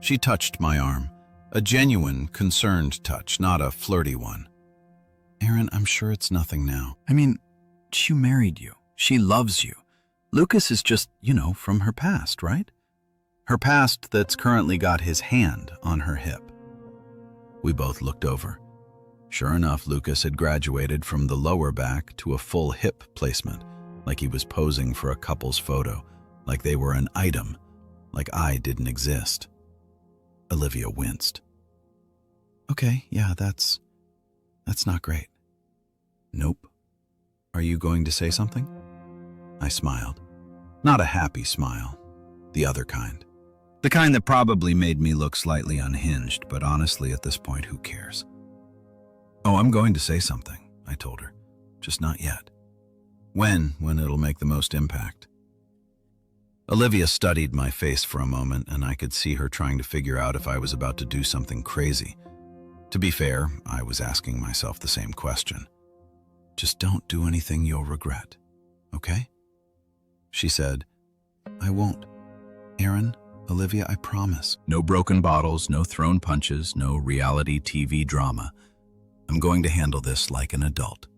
S1: She touched my arm, a genuine, concerned touch, not a flirty one. "Aaron, I'm sure it's nothing now." I mean, she married you. She loves you. Lucas is just, from her past, right? Her past that's currently got his hand on her hip. We both looked over. Sure enough, Lucas had graduated from the lower back to a full hip placement, like he was posing for a couple's photo, like they were an item, like I didn't exist. Olivia winced. "Okay, yeah, that's not great." "Nope." "Are you going to say something?" I smiled. Not a happy smile, the other kind. The kind that probably made me look slightly unhinged, but honestly, at this point, who cares? "Oh, I'm going to say something," I told her. "Just not yet." When it'll make the most impact." Olivia studied my face for a moment, and I could see her trying to figure out if I was about to do something crazy. To be fair, I was asking myself the same question. "Just don't do anything you'll regret, okay?" She said, "I won't. Aaron, Olivia, I promise." No broken bottles, no thrown punches, no reality TV drama. I'm going to handle this like an adult.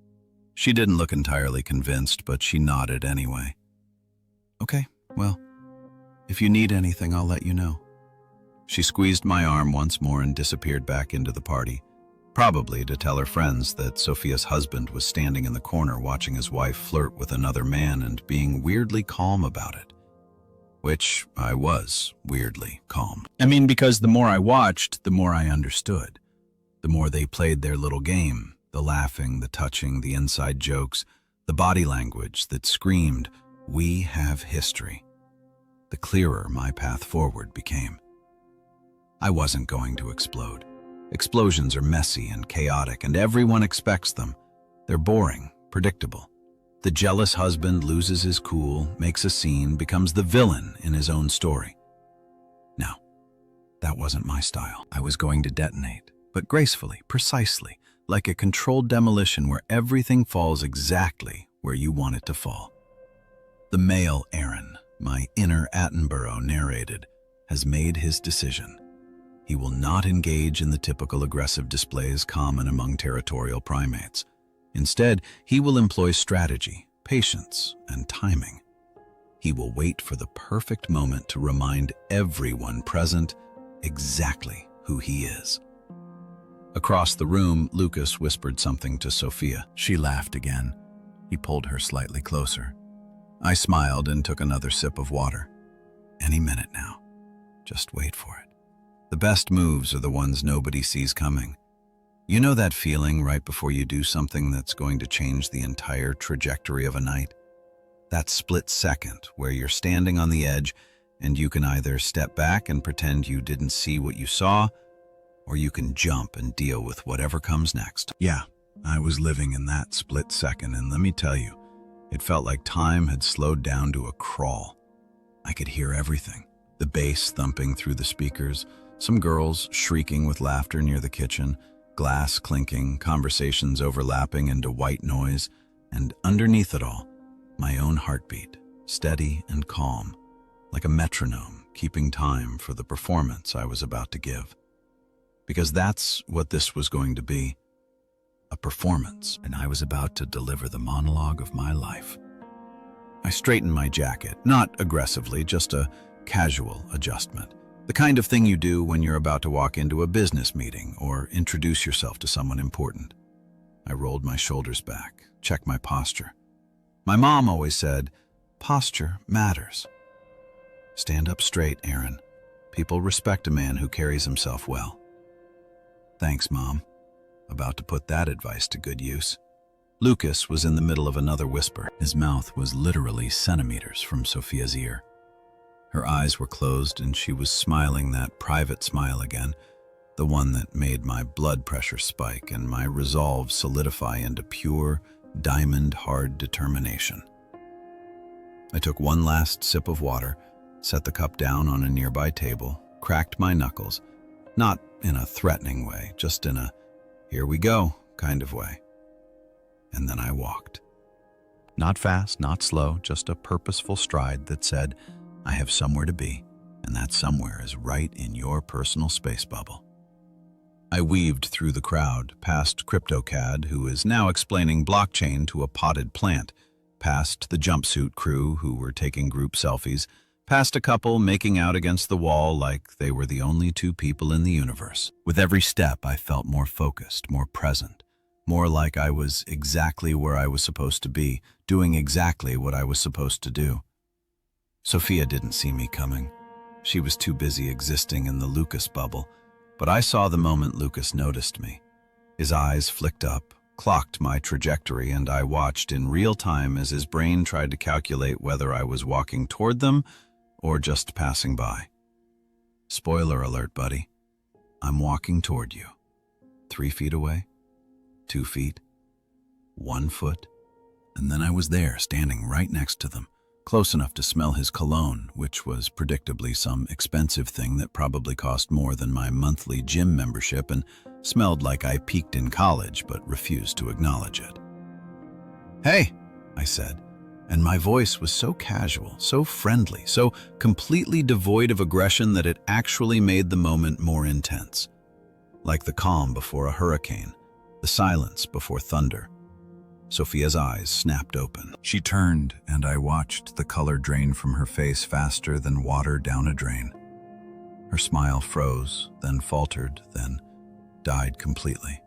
S1: She didn't look entirely convinced, but she nodded anyway. "Okay, well, if you need anything, I'll let you know." She squeezed my arm once more and disappeared back into the party, probably to tell her friends that Sophia's husband was standing in the corner watching his wife flirt with another man and being weirdly calm about it. Which I was weirdly calm. I mean, because the more I watched, the more I understood. The more they played their little game, the laughing, the touching, the inside jokes, the body language that screamed, "We have history," the clearer my path forward became. I wasn't going to explode. Explosions are messy and chaotic, and everyone expects them. They're boring, predictable. The jealous husband loses his cool, makes a scene, becomes the villain in his own story. No, that wasn't my style. I was going to detonate, but gracefully, precisely, like a controlled demolition where everything falls exactly where you want it to fall. The male Aaron, my inner Attenborough narrated, has made his decision. He will not engage in the typical aggressive displays common among territorial primates. Instead, he will employ strategy, patience, and timing. He will wait for the perfect moment to remind everyone present exactly who he is. Across the room, Lucas whispered something to Sophia. She laughed again. He pulled her slightly closer.
S2: I smiled and took another sip of water. Any minute now. Just wait for it. The best moves are the ones nobody sees coming. You know that feeling right before you do something that's going to change the entire trajectory of a night? That split second where you're standing on the edge and you can either step back and pretend you didn't see what you saw, or you can jump and deal with whatever comes next. Yeah, I was living in that split second, and let me tell you, it felt like time had slowed down to a crawl. I could hear everything. The bass thumping through the speakers, some girls shrieking with laughter near the kitchen, glass clinking, conversations overlapping into white noise, and underneath it all, my own heartbeat, steady and calm, like a metronome keeping time for the performance I was about to give. Because that's what this was going to be, a performance, and I was about to deliver the monologue of my life. I straightened my jacket, not aggressively, just a casual adjustment. The kind of thing you do when you're about to walk into a business meeting or introduce yourself to someone important. I rolled my shoulders back, checked my posture. My mom always said, posture matters. Stand up straight, Aaron. People respect a man who carries himself well. Thanks, Mom. About to put that advice to good use. Lucas was in the middle of another whisper. His mouth was literally centimeters from Sophia's ear. Her eyes were closed and she was smiling that private smile again, the one that made my blood pressure spike and my resolve solidify into pure, diamond-hard determination. I took one last sip of water, set the cup down on a nearby table, cracked my knuckles, not in a threatening way, just in a here we go kind of way. And then I walked. Not fast, not slow, just a purposeful stride that said, I have somewhere to be, and that somewhere is right in your personal space bubble. I weaved through the crowd, past CryptoCAD, who is now explaining blockchain to a potted plant, past the jumpsuit crew who were taking group selfies, past a couple making out against the wall like they were the only two people in the universe. With every step, I felt more focused, more present, more like I was exactly where I was supposed to be, doing exactly what I was supposed to do. Sophia didn't see me coming. She was too busy existing in the Lucas bubble, but I saw the moment Lucas noticed me. His eyes flicked up, clocked my trajectory, and I watched in real time as his brain tried to calculate whether I was walking toward them or just passing by. Spoiler alert, buddy. I'm walking toward you. 3 feet away, 2 feet, 1 foot, and then I was there, standing right next to them, close enough to smell his cologne, which was predictably some expensive thing that probably cost more than my monthly gym membership and smelled like I peaked in college but refused to acknowledge it. Hey, I said, and my voice was so casual, so friendly, so completely devoid of aggression that it actually made the moment more intense. Like the calm before a hurricane, the silence before thunder. Sophia's eyes snapped open. She turned, and I watched the color drain from her face faster than water down a drain. Her smile froze, then faltered, then died completely.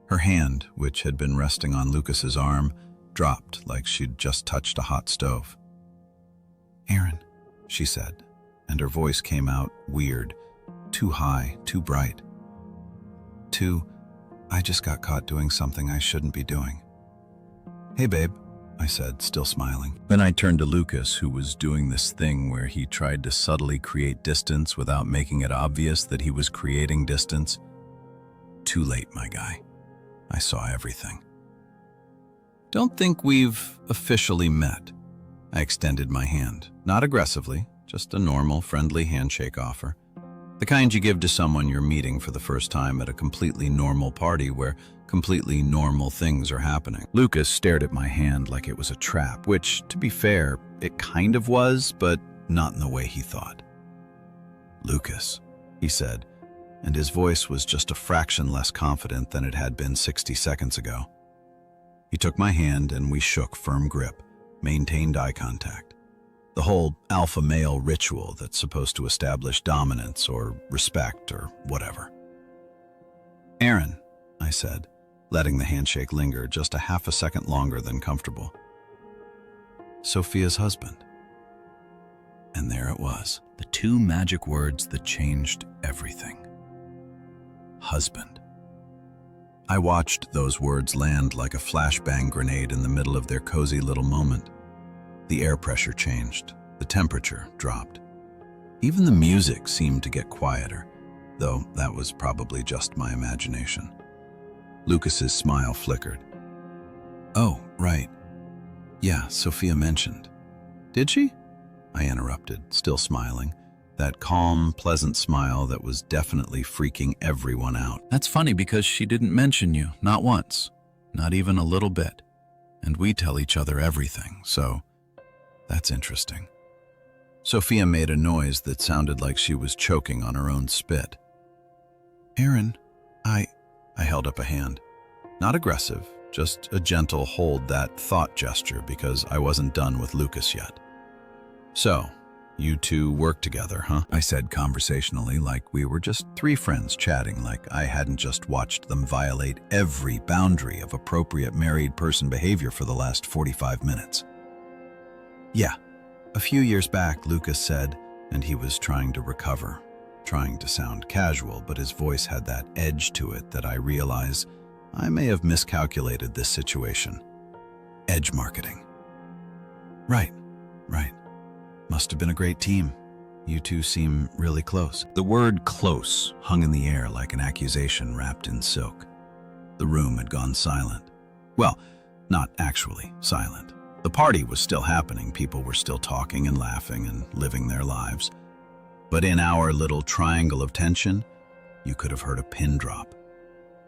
S2: Her hand, which had been resting on Lucas's arm, dropped like she'd just touched a hot stove. Aaron, she said, and her voice came out weird, too high, too bright. I just got caught doing something I shouldn't be doing. Hey, babe, I said, still smiling. Then I turned to Lucas, who was doing this thing where he tried to subtly create distance without making it obvious that he was creating distance. Too late, my guy. I saw everything. Don't think we've officially met. I extended my hand, not aggressively, just a normal, friendly handshake offer. The kind you give to someone you're meeting for the first time at a completely normal party where completely normal things are happening. Lucas stared at my hand like it was a trap, which, to be fair, it kind of was, but not in the way he thought. Lucas, he said, and his voice was just a fraction less confident than it had been 60 seconds ago. He took my hand and we shook firm grip, maintained eye contact. The whole alpha male ritual that's supposed to establish dominance or respect or whatever. Aaron, I said, letting the handshake linger just a half a second longer than comfortable.
S1: Sophia's husband. And there it was,
S2: The two magic words that changed everything.
S1: husband. I watched those words land like a flashbang grenade in the middle of their cozy little moment. The air pressure changed, the temperature dropped. Even the music seemed to get quieter, though that was probably just my imagination. Lucas's smile flickered. "Oh, right. Yeah, Sophia mentioned." "Did she?" I interrupted, still smiling. That calm, pleasant smile that was definitely freaking everyone out.
S2: That's funny because she didn't mention you, not once, not even a little bit. And we tell each other everything, so that's interesting.
S1: Sophia made a noise that sounded like she was choking on her own spit. "Aaron, I held up a hand. Not aggressive, just a gentle hold that thought gesture because I wasn't done with Lucas yet. "So, you two work together, huh?" I said conversationally, like we were just three friends chatting, like I hadn't just watched them violate every boundary of appropriate married person behavior for the last 45 minutes. "Yeah, a few years back," Lucas said, and he was trying to recover, trying to sound casual, but his voice had that edge to it that I realize I may have miscalculated this situation. Edge marketing. Right. Must have been a great team. You two seem really close." The word close hung in the air like an accusation wrapped in silk. The room had gone silent. Well, not actually silent. The party was still happening. People were still talking and laughing and living their lives. But in our little triangle of tension, you could have heard a pin drop.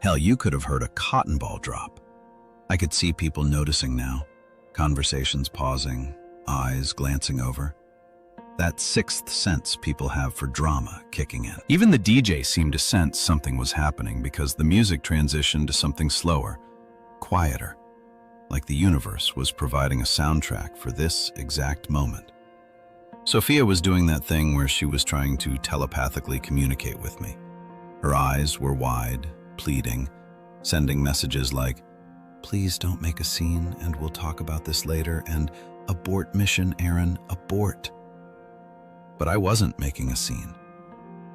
S1: Hell, you could have heard a cotton ball drop. I could see people noticing now, conversations pausing, eyes glancing over. That sixth sense people have for drama kicking in. Even the DJ seemed to sense something was happening because the music transitioned to something slower, quieter, like the universe was providing a soundtrack for this exact moment. Sophia was doing that thing where she was trying to telepathically communicate with me. Her eyes were wide, pleading, sending messages like, "Please don't make a scene and we'll talk about this later," and "Abort mission, Aaron, abort." But I wasn't making a scene.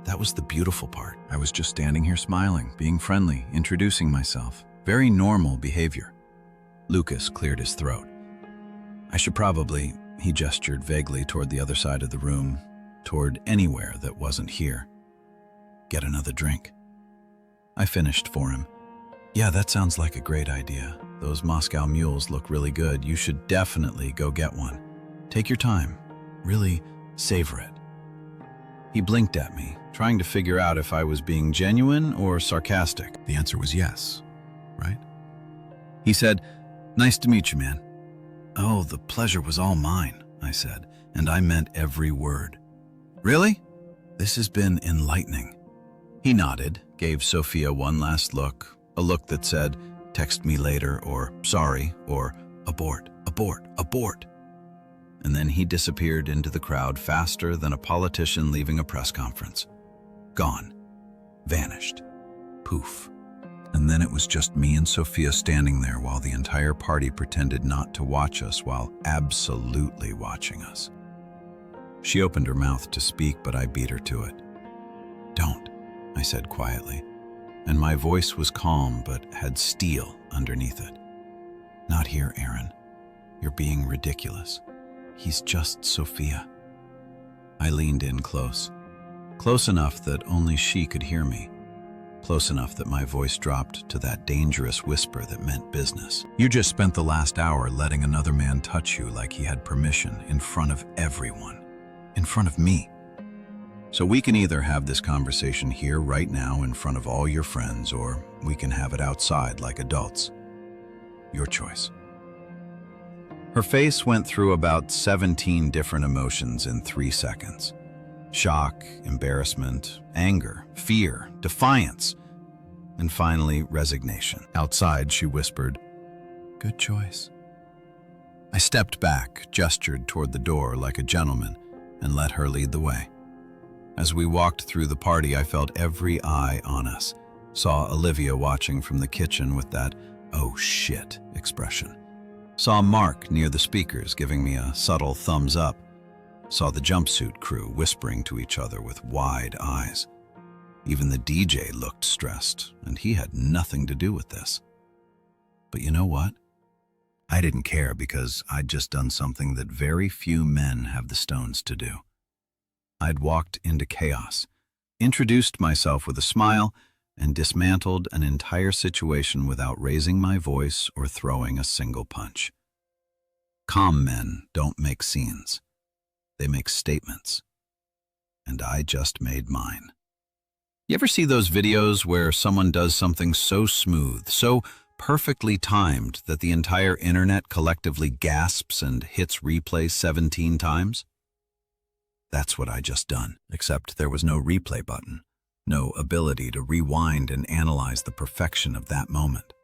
S1: That was the beautiful part. I was just standing here smiling, being friendly, introducing myself. Very normal behavior. Lucas cleared his throat. "I should probably," he gestured vaguely toward the other side of the room, toward anywhere that wasn't here, "get another drink." I finished for him. "Yeah, that sounds like a great idea. Those Moscow mules look really good. You should definitely go get one. Take your time. Really savor it." He blinked at me, trying to figure out if I was being genuine or sarcastic. The answer was yes, right? He said, "Nice to meet you, man." "Oh, the pleasure was all mine," I said, and I meant every word. "Really? This has been enlightening." He nodded, gave Sophia one last look, a look that said, "Text me later," or "sorry," or "abort, abort, abort." And then he disappeared into the crowd faster than a politician leaving a press conference. Gone. Vanished. Poof. And then it was just me and Sophia standing there while the entire party pretended not to watch us while absolutely watching us. She opened her mouth to speak, but I beat her to it. "Don't," I said quietly, and my voice was calm but had steel underneath it. "Not here, Aaron. You're being ridiculous. He's just Sophia." I leaned in close enough that only she could hear me, close enough that my voice dropped to that dangerous whisper that meant business. "You just spent the last hour letting another man touch you like he had permission in front of everyone, in front of me. So we can either have this conversation here right now in front of all your friends, or we can have it outside like adults. Your choice." Her face went through about 17 different emotions in 3 seconds. Shock, embarrassment, anger, fear, defiance, and finally resignation. Outside, she whispered, "Good choice." I stepped back, gestured toward the door like a gentleman, and let her lead the way. As we walked through the party, I felt every eye on us, saw Olivia watching from the kitchen with that "oh shit" expression. Saw Mark near the speakers giving me a subtle thumbs up. Saw the jumpsuit crew whispering to each other with wide eyes. Even the DJ looked stressed, and he had nothing to do with this. But you know what? I didn't care because I'd just done something that very few men have the stones to do. I'd walked into chaos, introduced myself with a smile, and dismantled an entire situation without raising my voice or throwing a single punch. Calm men don't make scenes. They make statements. And I just made mine. You ever see those videos where someone does something so smooth, so perfectly timed that the entire internet collectively gasps and hits replay 17 times? That's what I just done, except there was no replay button, no ability to rewind and analyze the perfection of that moment.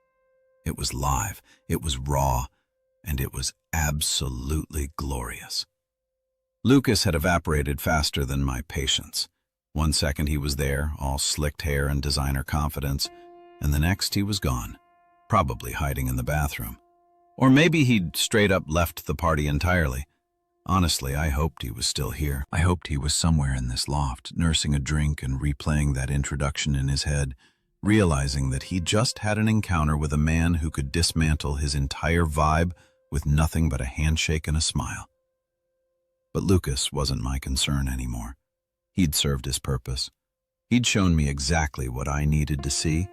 S1: It was live, it was raw, and it was absolutely glorious. Lucas had evaporated faster than my patience. 1 second he was there, all slicked hair and designer confidence, and the next he was gone, probably hiding in the bathroom. Or maybe he'd straight up left the party entirely. Honestly, I hoped he was still here. I hoped he was somewhere in this loft, nursing a drink and replaying that introduction in his head, realizing that he just had an encounter with a man who could dismantle his entire vibe with nothing but a handshake and a smile. But Lucas wasn't my concern anymore. He'd served his purpose. He'd shown me exactly what I needed to see,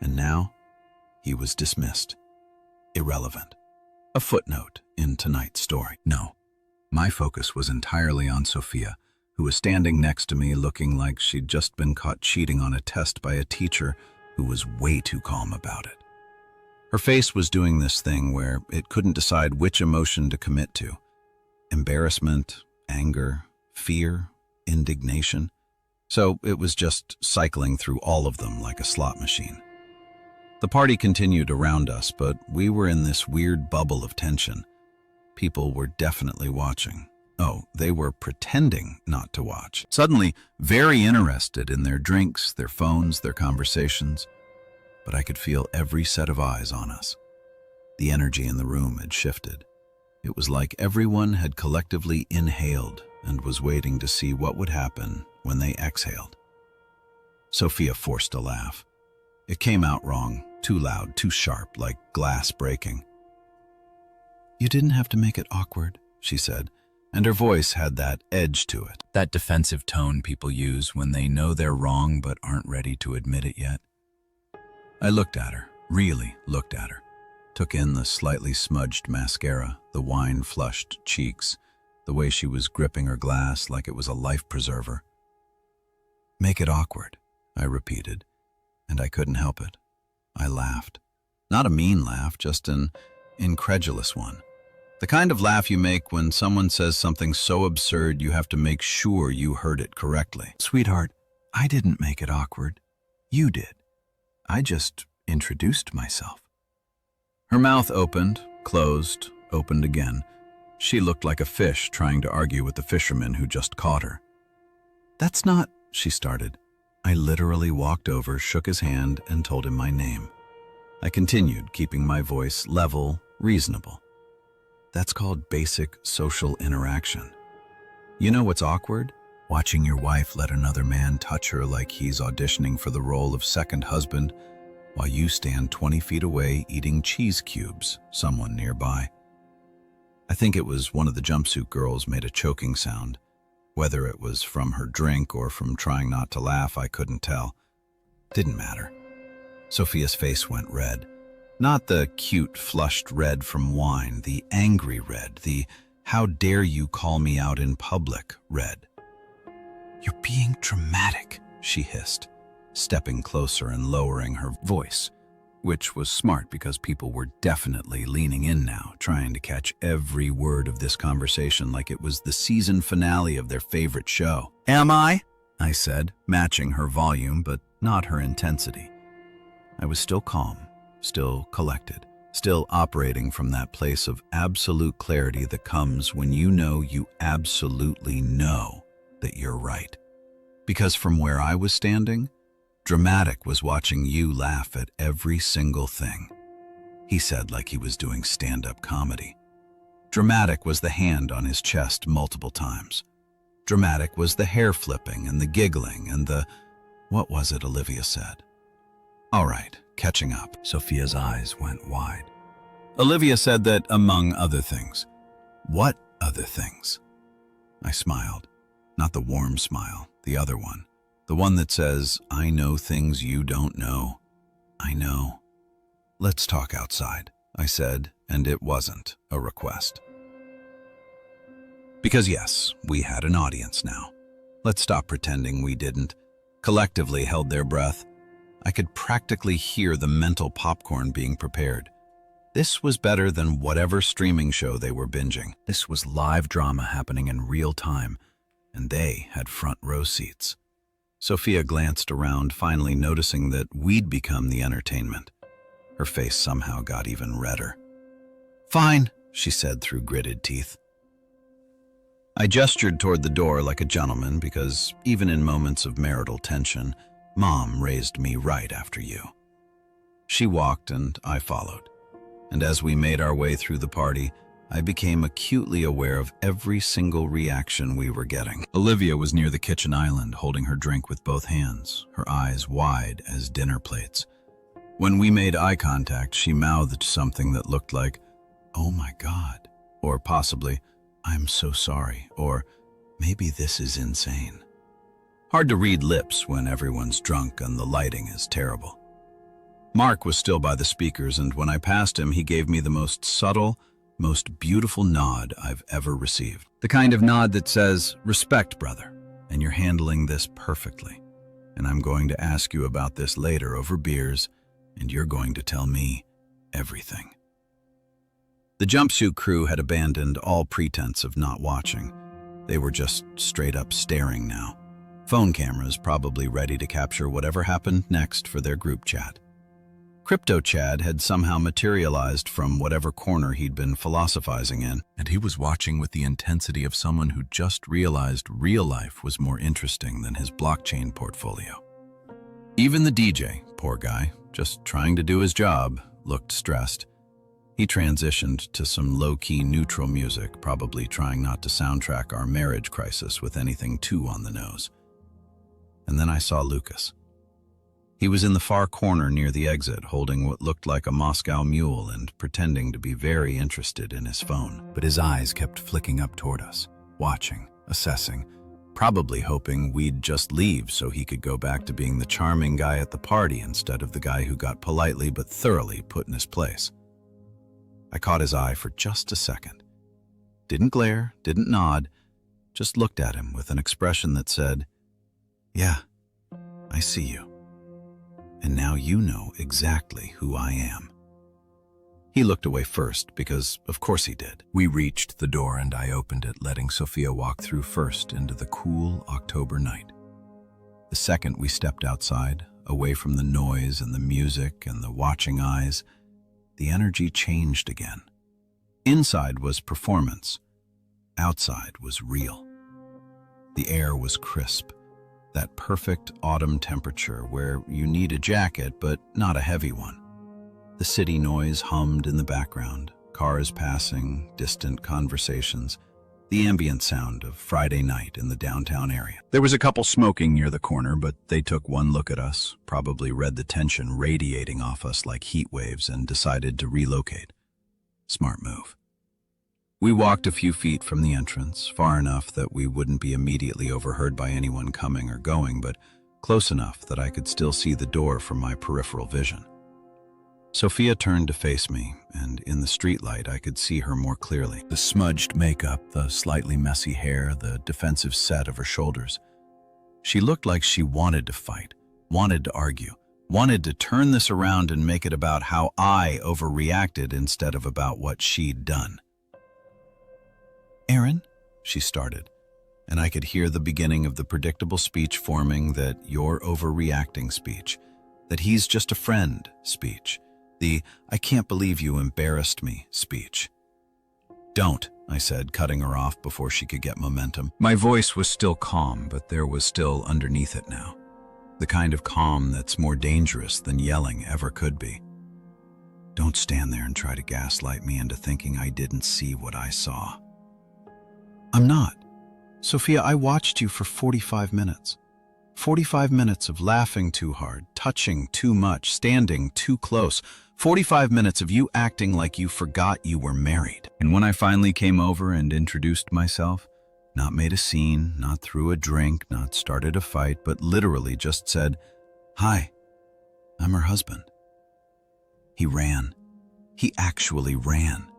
S1: and now he was dismissed. Irrelevant. A footnote in tonight's story. No, my focus was entirely on Sophia, who was standing next to me looking like she'd just been caught cheating on a test by a teacher who was way too calm about it. Her face was doing this thing where it couldn't decide which emotion to commit to. Embarrassment, anger, fear, indignation. So it was just cycling through all of them like a slot machine. The party continued around us, but we were in this weird bubble of tension. People were definitely watching. Oh, they were pretending not to watch. Suddenly, very interested in their drinks, their phones, their conversations. But I could feel every set of eyes on us. The energy in the room had shifted. It was like everyone had collectively inhaled and was waiting to see what would happen when they exhaled. Sophia forced a laugh. It came out wrong, too loud, too sharp, like glass breaking. "You didn't have to make it awkward," she said, and her voice had that edge to it. That defensive tone people use when they know they're wrong but aren't ready to admit it yet. I looked at her, really looked at her. Took in the slightly smudged mascara, the wine-flushed cheeks, the way she was gripping her glass like it was a life preserver. "Make it awkward," I repeated, and I couldn't help it. I laughed. Not a mean laugh, just an incredulous one. The kind of laugh you make when someone says something so absurd you have to make sure you heard it correctly. "Sweetheart, I didn't make it awkward. You did. I just introduced myself." Her mouth opened, closed, opened again. She looked like a fish trying to argue with the fisherman who just caught her. "That's not," she started. I literally walked over, shook his hand, and told him my name. I continued, keeping my voice level, reasonable. That's called basic social interaction. You know what's awkward? Watching your wife let another man touch her like he's auditioning for the role of second husband while you stand 20 feet away eating cheese cubes, someone nearby. I think it was one of the jumpsuit girls made a choking sound. Whether it was from her drink or from trying not to laugh, I couldn't tell. Didn't matter. Sophia's face went red. Not the cute, flushed red from wine, the angry red, the "how dare you call me out in public" red. "You're being dramatic," she hissed, stepping closer and lowering her voice, which was smart because people were definitely leaning in now, trying to catch every word of this conversation like it was the season finale of their favorite show. "Am I?" I said, matching her volume but not her intensity. I was still calm, still collected, still operating from that place of absolute clarity that comes when you absolutely know that you're right. Because from where I was standing, dramatic was watching you laugh at every single thing. he said like he was doing stand-up comedy. Dramatic was the hand on his chest multiple times. Dramatic was the hair flipping and the giggling and the... What was it Olivia said? All right, catching up.
S2: Sophia's eyes went wide.
S1: Olivia said that, among other things. What other things? I smiled. Not the warm smile, the other one. The one that says, I know things you don't know. I know. Let's talk outside, I said, and it wasn't a request. Because yes, we had an audience now. Let's stop pretending we didn't. Collectively held their breath. I could practically hear the mental popcorn being prepared. This was better than whatever streaming show they were binging.
S2: This was live drama happening in real time, and they had front row seats.
S1: Sophia glanced around, finally noticing that we'd become the entertainment. Her face somehow got even redder. Fine, she said through gritted teeth. I gestured toward the door like a gentleman because, even in moments of marital tension, Mom raised me right after you. She walked and I followed. And as we made our way through the party, I became acutely aware of every single reaction we were getting. Olivia was near the kitchen island, holding her drink with both hands, her eyes wide as dinner plates. When we made eye contact, she mouthed something that looked like, "Oh my God," or possibly, "I'm so sorry," or "Maybe this is insane." Hard to read lips when everyone's drunk and the lighting is terrible. Mark was still by the speakers, and when I passed him, he gave me the most subtle, most beautiful nod I've ever received. The kind of nod that says, "Respect, brother, and you're handling this perfectly. And I'm going to ask you about this later over beers, and you're going to tell me everything." The jumpsuit crew had abandoned all pretense of not watching. They were just straight up staring now. Phone cameras probably ready to capture whatever happened next for their group chat. Crypto Chad had somehow materialized from whatever corner he'd been philosophizing in, and he was watching with the intensity of someone who just realized real life was more interesting than his blockchain portfolio. Even the DJ, poor guy, just trying to do his job, looked stressed. He transitioned to some low-key neutral music, probably trying not to soundtrack our marriage crisis with anything too on the nose. And then I saw Lucas. He was in the far corner near the exit, holding what looked like a Moscow mule and pretending to be very interested in his phone.
S2: But his eyes kept flicking up toward us, watching, assessing, probably hoping we'd just leave so he could go back to being the charming guy at the party instead of the guy who got politely but thoroughly put in his place. I caught his eye for just a second. Didn't glare, didn't nod, just looked at him with an expression that said, "Yeah, I see you. And now you know exactly who I am." He looked away first because, of course he did. We reached the door and I opened it, letting Sophia walk through first into the cool October night. The second we stepped outside, away from the noise and the music and the watching eyes, the energy changed again. Inside was performance. Outside was real. The air was crisp. That perfect autumn temperature where you need a jacket but not a heavy one. The city noise hummed in the background, cars passing, distant conversations, the ambient sound of Friday night in the downtown area. There was a couple smoking near the corner, but they took one look at us, probably read the tension radiating off us like heat waves, and decided to relocate. Smart move. We walked a few feet from the entrance, far enough that we wouldn't be immediately overheard by anyone coming or going, but close enough that I could still see the door from my peripheral vision. Sophia turned to face me, and in the streetlight I could see her more clearly. The smudged makeup, the slightly messy hair, the defensive set of her shoulders. She looked like she wanted to fight, wanted to argue, wanted to turn this around and make it about how I overreacted instead of about what she'd done. "Aaron," she started, and I could hear the beginning of the predictable speech forming, that "you're overreacting" speech, that "he's just a friend" speech, the "I can't believe you embarrassed me" speech. "Don't," I said, cutting her off before she could get momentum. My voice was still calm, but there was still underneath it now. The kind of calm that's more dangerous than yelling ever could be. "Don't
S1: Don't stand there and try to gaslight me into thinking I didn't see what I saw. I'm not. Sophia, I watched you for 45 minutes. 45 minutes of laughing too hard, touching too much, standing too close. 45 minutes of you acting like you forgot you were married.
S2: And when I finally came over and introduced myself, not made a scene, not threw a drink, not started a fight, but literally just said, "Hi, I'm her husband." He ran. He actually ran.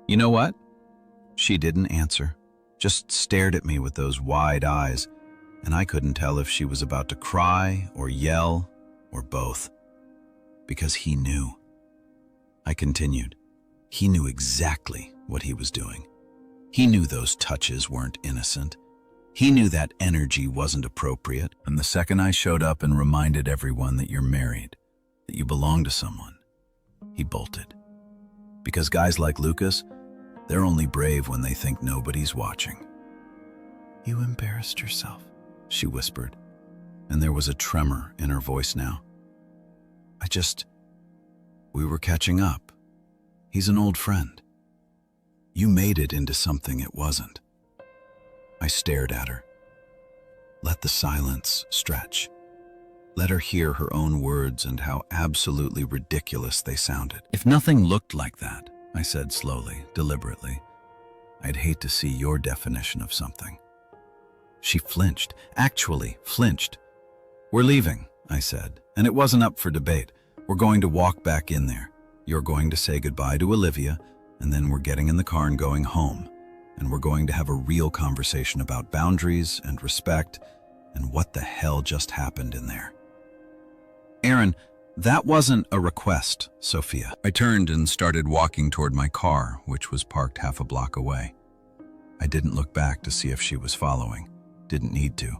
S2: You know what? She didn't answer, just stared at me with those wide eyes, and I couldn't tell if she was about to cry or yell or both. Because he knew. I continued. He knew exactly what he was doing. He knew those touches weren't innocent. He knew that energy wasn't appropriate. And the second I showed up and reminded everyone that you're married, that you belong to someone, he bolted. Because guys like Lucas, they're only brave when they think nobody's watching. "You embarrassed yourself," she whispered, and there was a tremor in her voice now. We were catching up. He's an old friend. You made it into something it wasn't. I stared at her. Let the silence stretch. Let her hear her own words and how absolutely ridiculous they sounded. "If nothing looked like that," I said slowly, deliberately, "I'd hate to see your definition of something." She flinched, actually flinched. "We're leaving," I said, and it wasn't up for debate. "We're going to walk back in there. You're going to say goodbye to Olivia, and then we're getting in the car and going home. And we're going to have a real conversation about boundaries and respect and what the hell just happened in there." "Aaron, that wasn't a request, Sophia." I turned and started walking toward my car, which was parked half a block away. I didn't look back to see if she was following. Didn't need to.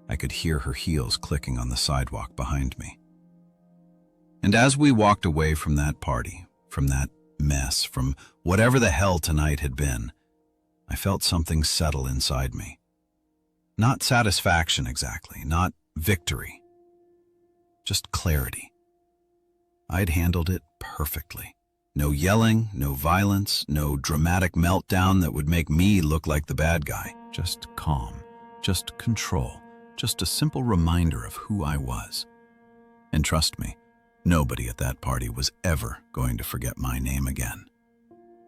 S2: I could hear her heels clicking on the sidewalk behind me. And as we walked away from that party, from that mess, from whatever the hell tonight had been, I felt something settle inside me. Not satisfaction exactly, not victory. Just clarity. I'd handled it perfectly. No yelling, no violence, no dramatic meltdown that would make me look like the bad guy. Just calm, just control, just a simple reminder of who I was. And trust me, nobody at that party was ever going to forget my name again.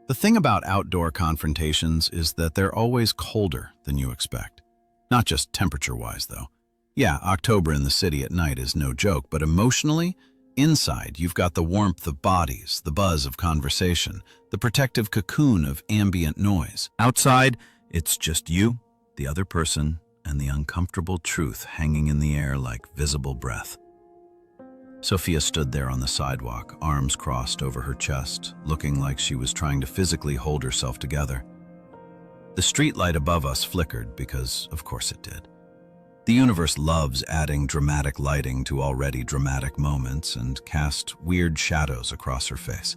S2: The thing about outdoor confrontations is that they're always colder than you expect. Not just temperature-wise, though. Yeah, October in the city at night is no joke, but emotionally, inside you've got the warmth of bodies, the buzz of conversation, the protective cocoon of ambient noise. Outside, it's just you, the other person, and the uncomfortable truth hanging in the air like visible breath. Sophia stood there on the sidewalk, arms crossed over her chest, looking like she was trying to physically hold herself together. The streetlight above us flickered because, of course it did. The universe loves adding dramatic lighting to already dramatic moments and cast weird shadows across her face.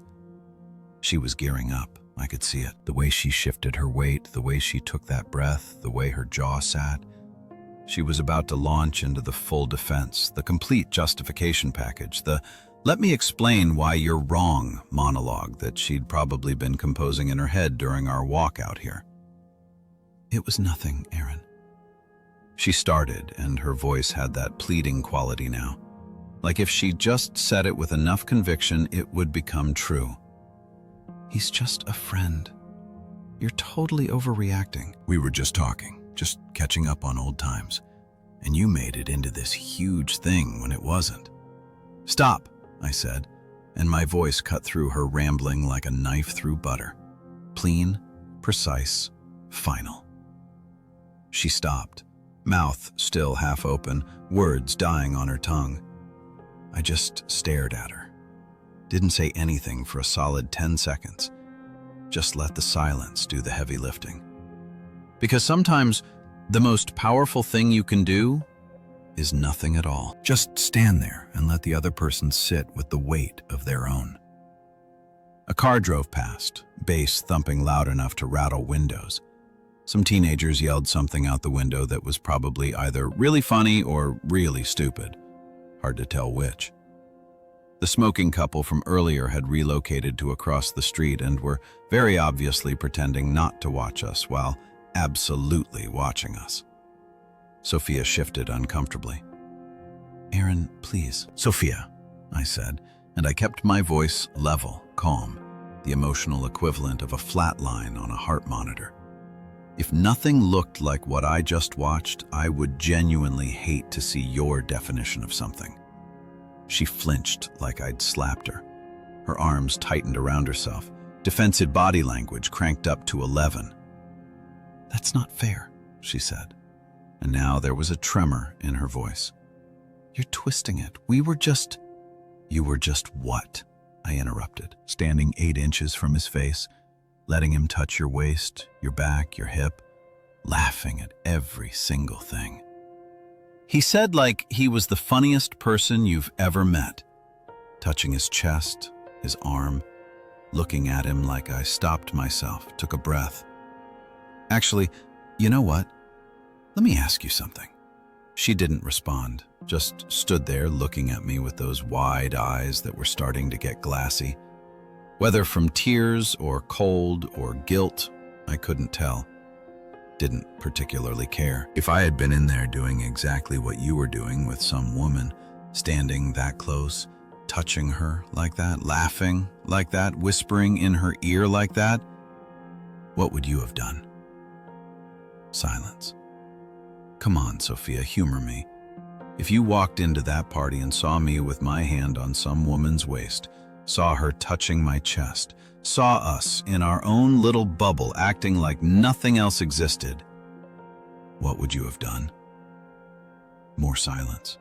S2: She was gearing up. I could see it. The way she shifted her weight, the way she took that breath, the way her jaw sat. She was about to launch into the full defense, the complete justification package, the "let me explain why you're wrong" monologue that she'd probably been composing in her head during our walk out here. "It was nothing, Aaron." She started, and her voice had that pleading quality now. Like if she just said it with enough conviction, it would become true. "He's just a friend. You're totally overreacting. We were just talking. Just catching up on old times. And you made it into this huge thing when it wasn't." "Stop," I said, and my voice cut through her rambling like a knife through butter. Clean, precise, final. She stopped, mouth still half open, words dying on her tongue. I just stared at her. Didn't say anything for a solid 10 seconds. Just let the silence do the heavy lifting. Because sometimes the most powerful thing you can do is nothing at all. Just stand there and let the other person sit with the weight of their own. A car drove past, bass thumping loud enough to rattle windows. Some teenagers yelled something out the window that was probably either really funny or really stupid. Hard to tell which.
S1: The smoking couple from earlier had relocated to across the street and were very obviously pretending not to watch us while absolutely watching us. Sophia shifted uncomfortably. "Aaron, please." "Sophia," I said, and I kept my voice level, calm, the emotional equivalent of a flat line on a heart monitor. If nothing looked like what I just watched, I would genuinely hate to see your definition of something. She flinched like I'd slapped her. Her arms tightened around herself, defensive body language cranked up to 11. "That's not fair," she said, and now there was a tremor in her voice. "You're twisting it. You were just what?" I interrupted, standing 8 inches from his face, letting him touch your waist, your back, your hip, laughing at every single thing. He said like he was the funniest person you've ever met, touching his chest, his arm, looking at him like I stopped myself, took a breath. "Actually, you know what? Let me ask you something." She didn't respond, just stood there looking at me with those wide eyes that were starting to get glassy. Whether from tears or cold or guilt, I couldn't tell. Didn't particularly care. If I had been in there doing exactly what you were doing with some woman, standing that close, touching her like that, laughing like that, whispering in her ear like that, what would you have done? Silence. "Come on, Sophia, humor me. If you walked into that party and saw me with my hand on some woman's waist, saw her touching my chest, saw us in our own little bubble acting like nothing else existed, what would you have done?" More silence.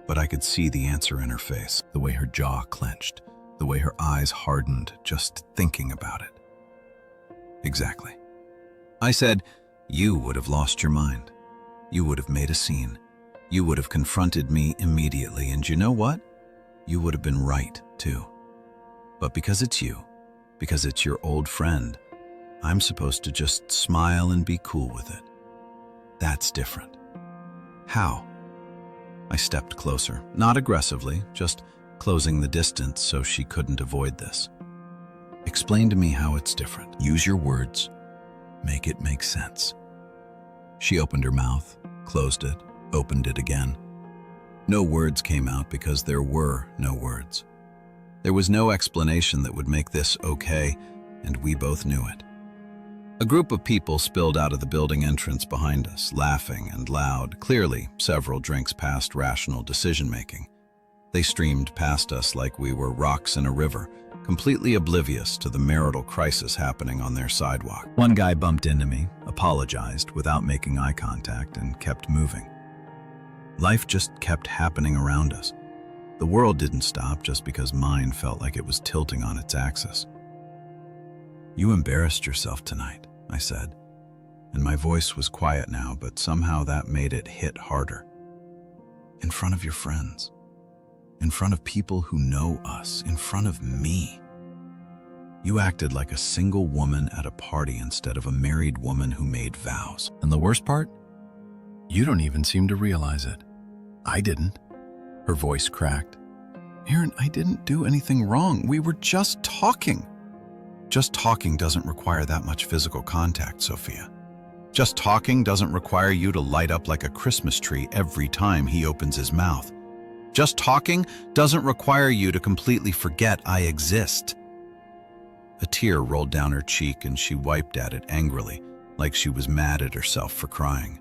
S1: But I could see the answer in her face, the way her jaw clenched, the way her eyes hardened just thinking about it. "Exactly." I said, "You would have lost your mind. You would have made a scene. You would have confronted me immediately, and you know what? You would have been right, too. But because it's you, because it's your old friend, I'm supposed to just smile and be cool with it. That's different." "How?" I stepped closer, not aggressively, just closing the distance so she couldn't avoid this. "Explain to me how it's different. Use your words. Make it make sense." She opened her mouth, closed it, opened it again. No words came out because there were no words. There was no explanation that would make this okay, and we both knew it. A group of people spilled out of the building entrance behind us, laughing and loud, clearly several drinks past rational decision-making. They streamed past us like we were rocks in a river, completely oblivious to the marital crisis happening on their sidewalk. One guy bumped into me, apologized without making eye contact, and kept moving. Life just kept happening around us. The world didn't stop just because mine felt like it was tilting on its axis. "You embarrassed yourself tonight," I said, and my voice was quiet now, but somehow that made it hit harder. "In front of your friends. In front of people who know us, in front of me. You acted like a single woman at a party instead of a married woman who made vows. And the worst part? You don't even seem to realize it. I didn't." Her voice cracked. "Aaron, I didn't do anything wrong. We were just talking." "Just talking doesn't require that much physical contact, Sophia. Just talking doesn't require you to light up like a Christmas tree every time he opens his mouth. Just talking doesn't require you to completely forget I exist." A tear rolled down her cheek and she wiped at it angrily, like she was mad at herself for crying.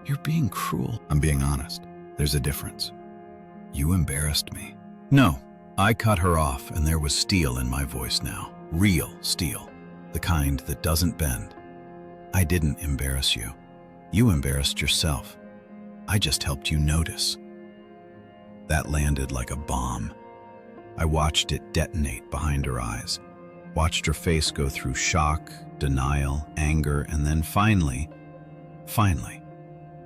S1: "You're being cruel." "I'm being honest. There's a difference. You embarrassed me." "No." I cut her off, and there was steel in my voice now. Real steel. The kind that doesn't bend. "I didn't embarrass you. You embarrassed yourself. I just helped you notice." That landed like a bomb. I watched it detonate behind her eyes, watched her face go through shock, denial, anger, and then finally,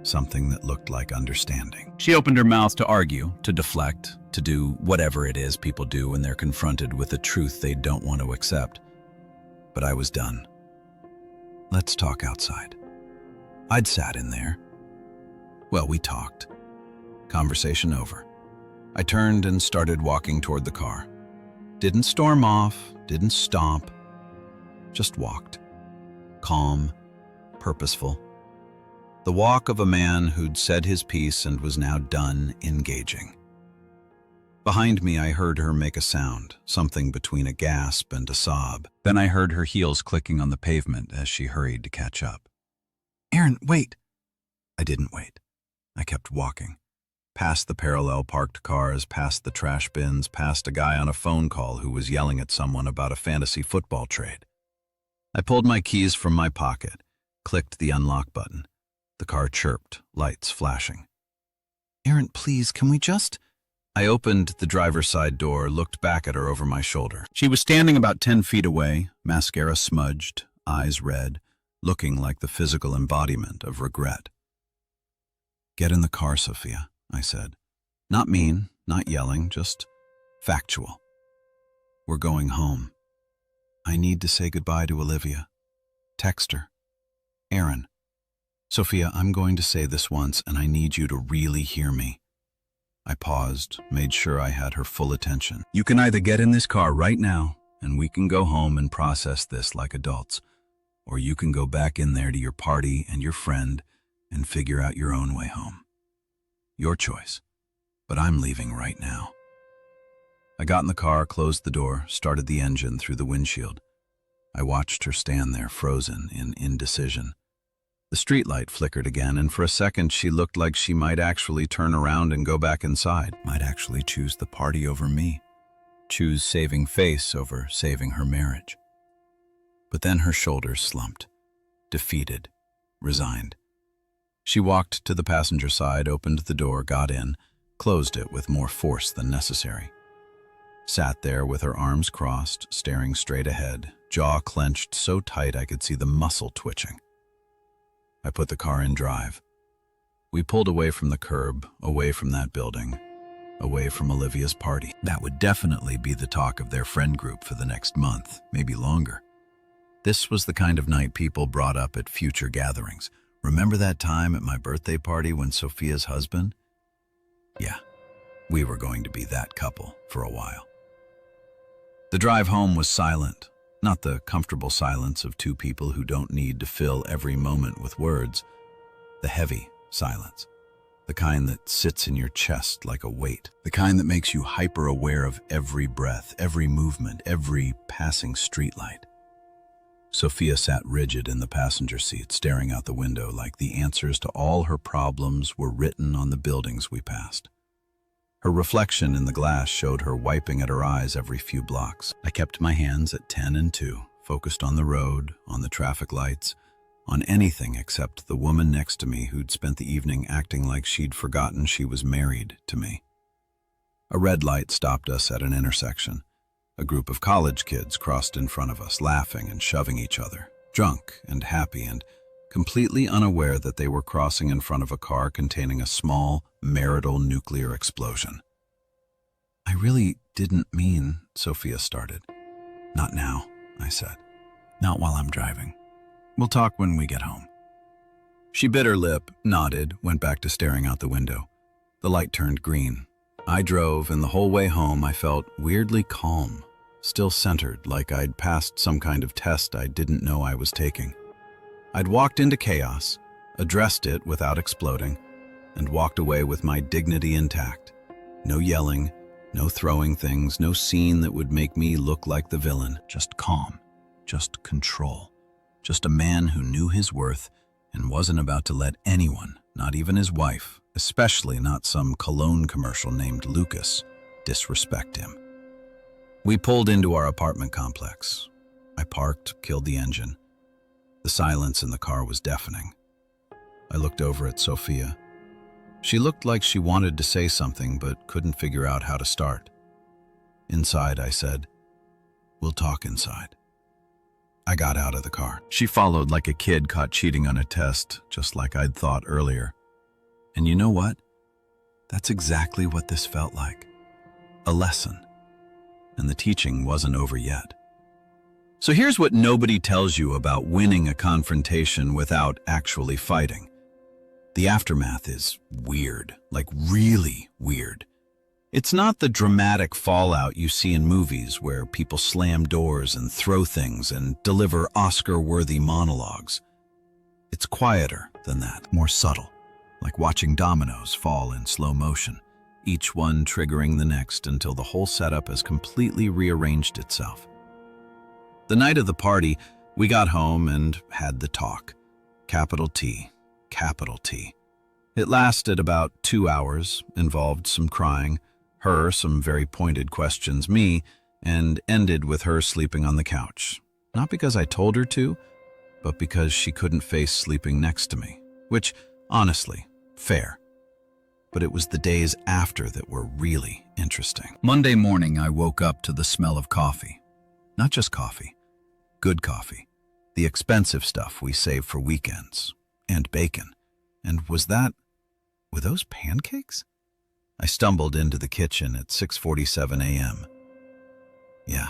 S1: something that looked like understanding. She opened her mouth to argue, to deflect, to do whatever it is people do when they're confronted with a truth they don't want to accept. But I was done. "Let's talk outside." I'd sat in there. Well, we talked. Conversation over. I turned and started walking toward the car. Didn't storm off, didn't stomp, just walked. Calm, purposeful. The walk of a man who'd said his piece and was now done engaging. Behind me, I heard her make a sound, something between a gasp and a sob. Then I heard her heels clicking on the pavement as she hurried to catch up. "Aaron, wait!" I didn't wait. I kept walking. Past the parallel parked cars, past the trash bins, past a guy on a phone call who was yelling at someone about a fantasy football trade. I pulled my keys from my pocket, clicked the unlock button. The car chirped, lights flashing. "Aaron, please, can we just—" I opened the driver's side door, looked back at her over my shoulder. She was standing about 10 feet away, mascara smudged, eyes red, looking like the physical embodiment of regret. "Get in the car, Sophia," I said. Not mean, not yelling, just factual. "We're going home. I need to say goodbye to Olivia. Text her. Aaron. Sophia, I'm going to say this once, and I need you to really hear me." I paused, made sure I had her full attention. "You can either get in this car right now, and we can go home and process this like adults, or you can go back in there to your party and your friend and figure out your own way home. Your choice, but I'm leaving right now." I got in the car, closed the door, started the engine through the windshield. I watched her stand there, frozen in indecision. The streetlight flickered again, and for a second she looked like she might actually turn around and go back inside. Might actually choose the party over me. Choose saving face over saving her marriage. But then her shoulders slumped. Defeated. Resigned. She walked to the passenger side, opened the door, got in, closed it with more force than necessary. Sat there with her arms crossed, staring straight ahead, jaw clenched so tight I could see the muscle twitching. I put the car in drive. We pulled away from the curb, away from that building, away from Olivia's party. That would definitely be the talk of their friend group for the next month, maybe longer. This was the kind of night people brought up at future gatherings. "Remember that time at my birthday party when Sophia's husband?" Yeah, we were going to be that couple for a while. The drive home was silent. Not the comfortable silence of two people who don't need to fill every moment with words. The heavy silence. The kind that sits in your chest like a weight. The kind that makes you hyper-aware of every breath, every movement, every passing streetlight. Sophia sat rigid in the passenger seat, staring out the window like the answers to all her problems were written on the buildings we passed. Her reflection in the glass showed her wiping at her eyes every few blocks. I kept my hands at 10 and 2, focused on the road, on the traffic lights, on anything except the woman next to me who'd spent the evening acting like she'd forgotten she was married to me. A red light stopped us at an intersection. A group of college kids crossed in front of us, laughing and shoving each other, drunk and happy and completely unaware that they were crossing in front of a car containing a small marital nuclear explosion. "I really didn't mean," Sophia started. "Not now," I said. "Not while I'm driving. We'll talk when we get home." She bit her lip, nodded, went back to staring out the window. The light turned green. I drove, and the whole way home I felt weirdly calm, still centered, like I'd passed some kind of test I didn't know I was taking. I'd walked into chaos, addressed it without exploding, and walked away with my dignity intact. No yelling, no throwing things, no scene that would make me look like the villain. Just calm, just control, just a man who knew his worth and wasn't about to let anyone, not even his wife, especially not some cologne commercial named Lucas, disrespect him. We pulled into our apartment complex. I parked, killed the engine. The silence in the car was deafening. I looked over at Sophia. She looked like she wanted to say something but couldn't figure out how to start. Inside, I said, "We'll talk inside." I got out of the car. She followed like a kid caught cheating on a test, just like I'd thought earlier. And you know what? That's exactly what this felt like. A lesson. And the teaching wasn't over yet. So here's what nobody tells you about winning a confrontation without actually fighting. The aftermath is weird, like really weird. It's not the dramatic fallout you see in movies where people slam doors and throw things and deliver Oscar-worthy monologues. It's quieter than that, more subtle, like watching dominoes fall in slow motion, each one triggering the next until the whole setup has completely rearranged itself. The night of the party, we got home and had the talk. Capital T, capital T. It lasted about 2 hours, involved some crying, her some very pointed questions, me, and ended with her sleeping on the couch. Not because I told her to, but because she couldn't face sleeping next to me, which, honestly, fair. But it was the days after that were really interesting. Monday morning, I woke up to the smell of coffee. Not just coffee, good coffee. The expensive stuff we save for weekends. And bacon. And were those pancakes? I stumbled into the kitchen at 6:47 a.m. Yeah,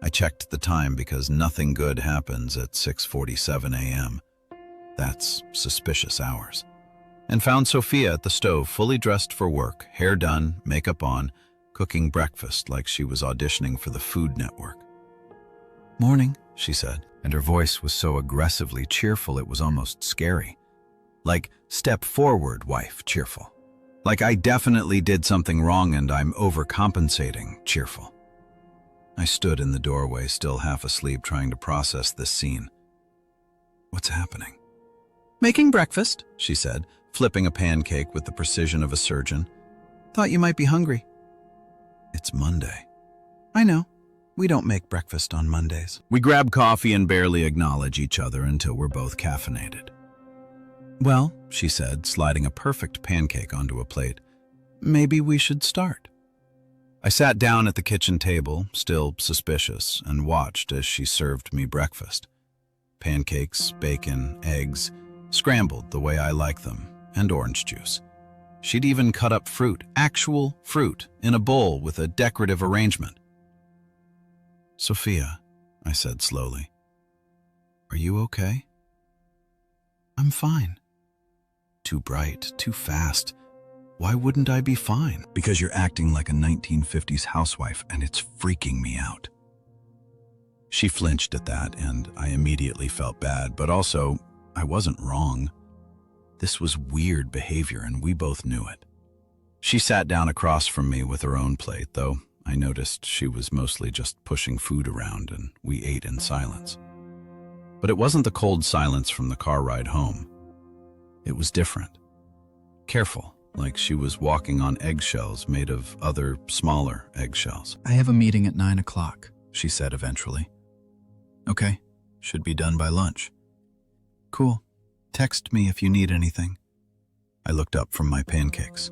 S1: I checked the time because nothing good happens at 6:47 a.m. That's suspicious hours. And found Sophia at the stove, fully dressed for work, hair done, makeup on, cooking breakfast like she was auditioning for the Food Network. "Morning," she said, and her voice was so aggressively cheerful it was almost scary. Like, step forward, wife, cheerful. Like I definitely did something wrong and I'm overcompensating, cheerful. I stood in the doorway, still half asleep, trying to process this scene. What's happening? "Making breakfast," she said, flipping a pancake with the precision of a surgeon. "Thought you might be hungry." "It's Monday." "I know. We don't make breakfast on Mondays." We grab coffee and barely acknowledge each other until we're both caffeinated. "Well," she said, sliding a perfect pancake onto a plate, "maybe we should start." I sat down at the kitchen table, still suspicious, and watched as she served me breakfast. Pancakes, bacon, eggs, scrambled the way I like them, and orange juice. She'd even cut up fruit, actual fruit, in a bowl with a decorative arrangement. "Sophia," I said slowly, "are you okay?" "I'm fine." Too bright, too fast. Why wouldn't I be fine? "Because you're acting like a 1950s housewife and it's freaking me out." She flinched at that and I immediately felt bad, but also I wasn't wrong. This was weird behavior and we both knew it. She sat down across from me with her own plate, though I noticed she was mostly just pushing food around and we ate in silence. But it wasn't the cold silence from the car ride home. It was different. Careful, like she was walking on eggshells made of other, smaller eggshells. "I have a meeting at 9 o'clock, she said eventually. "Okay, should be done by lunch." "Cool. Text me if you need anything." I looked up from my pancakes.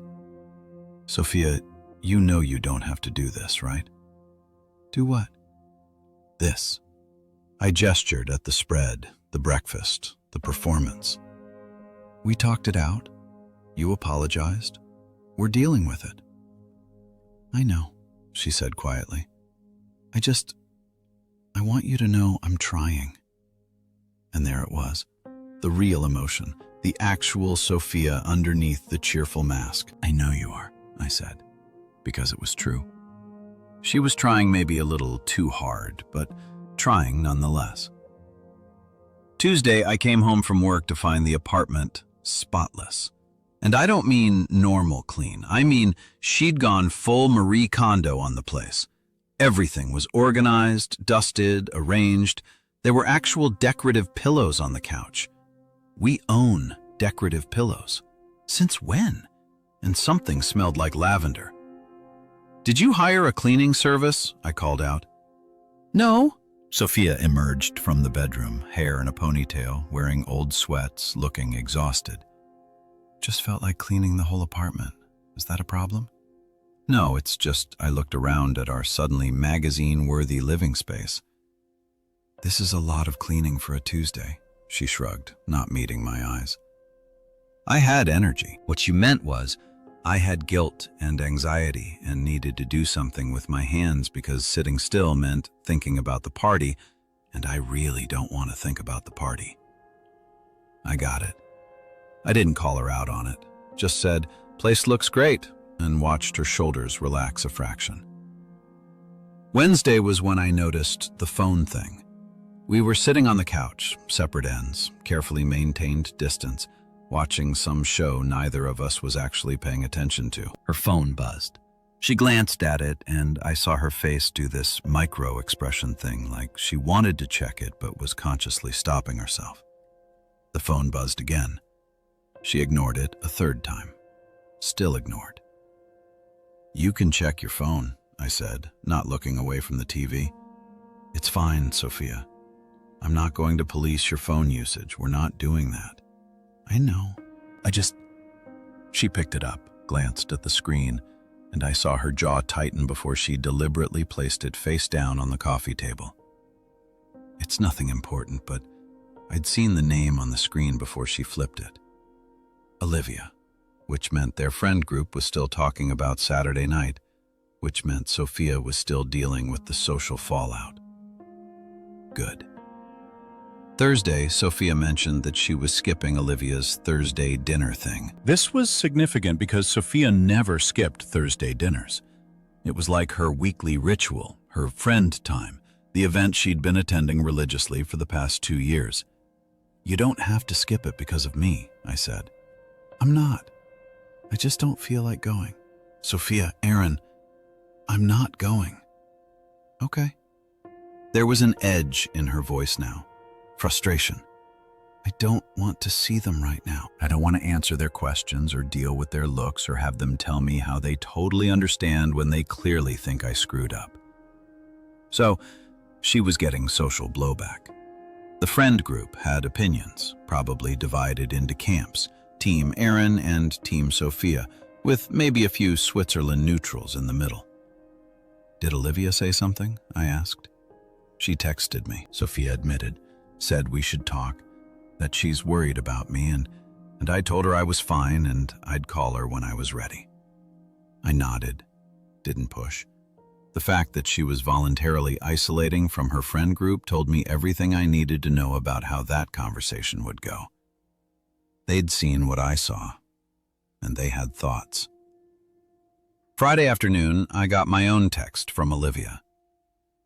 S1: "Sophia, you know you don't have to do this, right?" "Do what?" "This." I gestured at the spread, the breakfast, the performance. "We talked it out. You apologized. We're dealing with it." "I know," she said quietly. I want you to know I'm trying." And there it was, the real emotion, the actual Sophia underneath the cheerful mask. "I know you are," I said, because it was true. She was trying maybe a little too hard, but trying nonetheless. Tuesday, I came home from work to find the apartment spotless. And I don't mean normal clean. I mean she'd gone full Marie Kondo on the place. Everything was organized, dusted, arranged. There were actual decorative pillows on the couch. We own decorative pillows. Since when? And something smelled like lavender. "Did you hire a cleaning service?" I called out. "No." Sophia emerged from the bedroom, hair in a ponytail, wearing old sweats, looking exhausted. "Just felt like cleaning the whole apartment. Is that a problem?" "No, it's just I looked around at our suddenly magazine-worthy living space." "This is a lot of cleaning for a Tuesday," she shrugged, not meeting my eyes. I had energy. What she meant was, I had guilt and anxiety and needed to do something with my hands because sitting still meant thinking about the party, and I really don't want to think about the party. I got it. I didn't call her out on it, just said, "Place looks great," and watched her shoulders relax a fraction. Wednesday was when I noticed the phone thing. We were sitting on the couch, separate ends, carefully maintained distance, watching some show neither of us was actually paying attention to. Her phone buzzed. She glanced at it, and I saw her face do this micro-expression thing, like she wanted to check it but was consciously stopping herself. The phone buzzed again. She ignored it a third time. Still ignored. "You can check your phone," I said, not looking away from the TV. "It's fine, Sophia. I'm not going to police your phone usage. We're not doing that." "I know. She picked it up, glanced at the screen, and I saw her jaw tighten before she deliberately placed it face down on the coffee table. It's nothing important, but I'd seen the name on the screen before she flipped it. Olivia, which meant their friend group was still talking about Saturday night, which meant Sophia was still dealing with the social fallout. Good. Thursday, Sophia mentioned that she was skipping Olivia's Thursday dinner thing. This was significant because Sophia never skipped Thursday dinners. It was like her weekly ritual, her friend time, the event she'd been attending religiously for the past 2 years. "You don't have to skip it because of me," I said. "I'm not. I just don't feel like going." "Sophia, Aaron, I'm not going." "Okay." There was an edge in her voice now. Frustration. "I don't want to see them right now. I don't want to answer their questions or deal with their looks or have them tell me how they totally understand when they clearly think I screwed up." So, she was getting social blowback. The friend group had opinions, probably divided into camps, Team Aaron and Team Sophia, with maybe a few Switzerland neutrals in the middle. "Did Olivia say something?" I asked. "She texted me," Sophia admitted. "Said we should talk, that she's worried about me, and I told her I was fine and I'd call her when I was ready." I nodded, didn't push. The fact that she was voluntarily isolating from her friend group told me everything I needed to know about how that conversation would go. They'd seen what I saw, and they had thoughts. Friday afternoon, I got my own text from Olivia.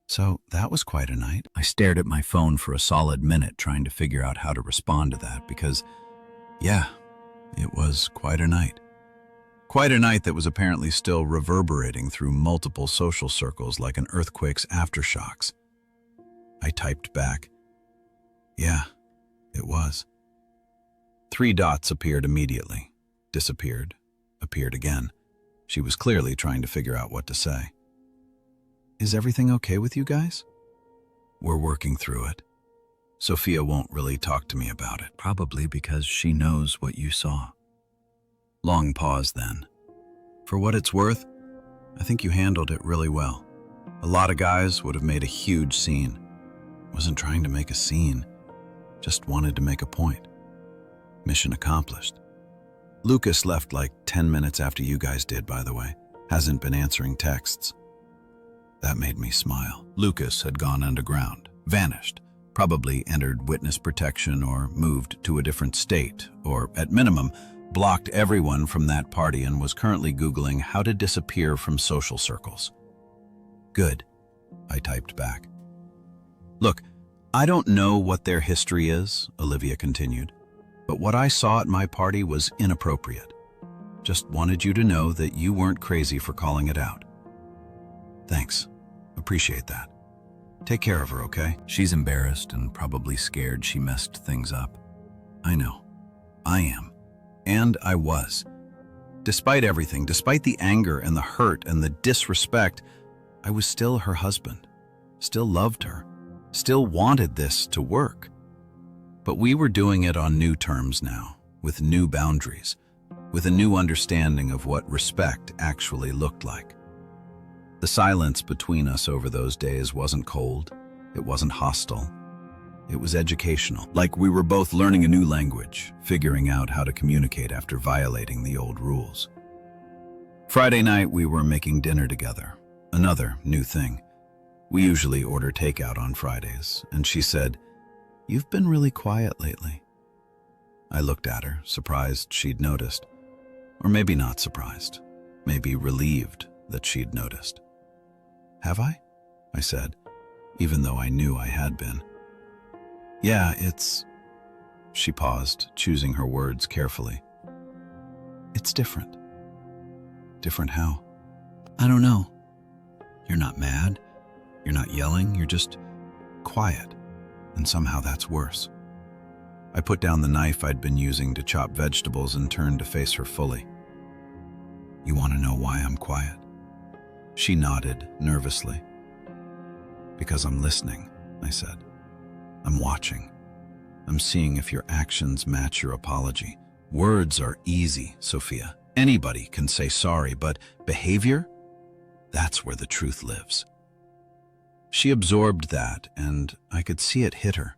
S1: "So that was quite a night." I stared at my phone for a solid minute trying to figure out how to respond to that because, yeah, it was quite a night. Quite a night that was apparently still reverberating through multiple social circles like an earthquake's aftershocks. I typed back, "Yeah, it was." 3 dots appeared immediately, disappeared, appeared again. She was clearly trying to figure out what to say. "Is everything okay with you guys?" "We're working through it. Sophia won't really talk to me about it, probably because she knows what you saw." Long pause then. "For what it's worth, I think you handled it really well. A lot of guys would have made a huge scene. Wasn't trying to make a scene, just wanted to make a point. Mission accomplished. Lucas left like 10 minutes after you guys did, by the way. Hasn't been answering texts." That made me smile. Lucas had gone underground, vanished, probably entered witness protection or moved to a different state, or at minimum, blocked everyone from that party and was currently Googling how to disappear from social circles. "Good," I typed back. "Look, I don't know what their history is," Olivia continued, "but what I saw at my party was inappropriate. Just wanted you to know that you weren't crazy for calling it out." "Thanks. Appreciate that. Take care of her, okay?" She's embarrassed and probably scared she messed things up. I know. I am. And I was. Despite everything, despite the anger and the hurt and the disrespect, I was still her husband, still loved her, still wanted this to work. But we were doing it on new terms now, with new boundaries, with a new understanding of what respect actually looked like. The silence between us over those days wasn't cold, it wasn't hostile. It was educational, like we were both learning a new language, figuring out how to communicate after violating the old rules. Friday night, we were making dinner together, another new thing. We usually order takeout on Fridays, and she said, "You've been really quiet lately." I looked at her, surprised she'd noticed. Or maybe not surprised. maybe relieved that she'd noticed. "Have I?" I said, even though I knew I had been. "Yeah, it's..." She paused, choosing her words carefully. "It's different." "Different how?" "I don't know. You're not mad. You're not yelling. You're just quiet. And somehow that's worse." I put down the knife I'd been using to chop vegetables and turned to face her fully. "You want to know why I'm quiet?" She nodded nervously. "Because I'm listening," I said. "I'm watching. I'm seeing if your actions match your apology. Words are easy, Sophia. Anybody can say sorry, but behavior? That's where the truth lives." She absorbed that, and I could see it hit her.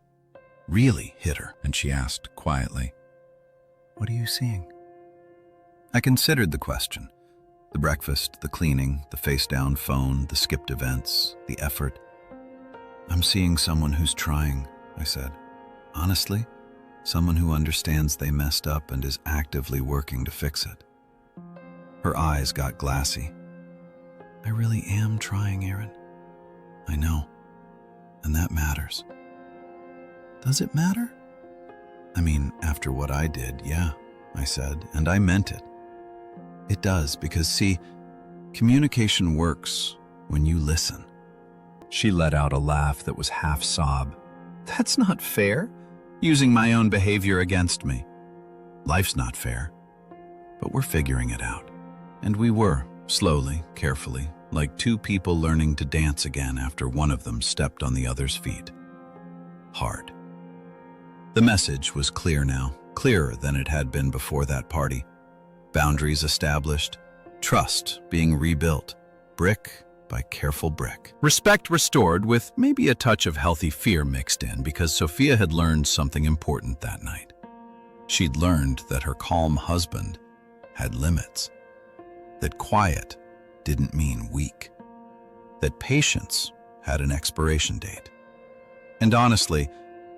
S1: Really hit her. And she asked quietly, "What are you seeing?" I considered the question. The breakfast, the cleaning, the face-down phone, the skipped events, the effort. "I'm seeing someone who's trying," I said. "Honestly, someone who understands they messed up and is actively working to fix it." Her eyes got glassy. "I really am trying, Aaron." "I know, and that matters." "Does it matter?" "I mean, after what I did, yeah," I said, and I meant it. It does, because see, communication works when you listen. She let out a laugh that was half sob. "That's not fair, using my own behavior against me." "Life's not fair, but we're figuring it out." And we were, slowly, carefully, like two people learning to dance again after one of them stepped on the other's feet. Hard. The message was clear now, clearer than it had been before that party. Boundaries established, trust being rebuilt, brick by careful brick. Respect restored with maybe a touch of healthy fear mixed in, because Sophia had learned something important that night. She'd learned that her calm husband had limits, that quiet didn't mean weak, that patience had an expiration date. And honestly,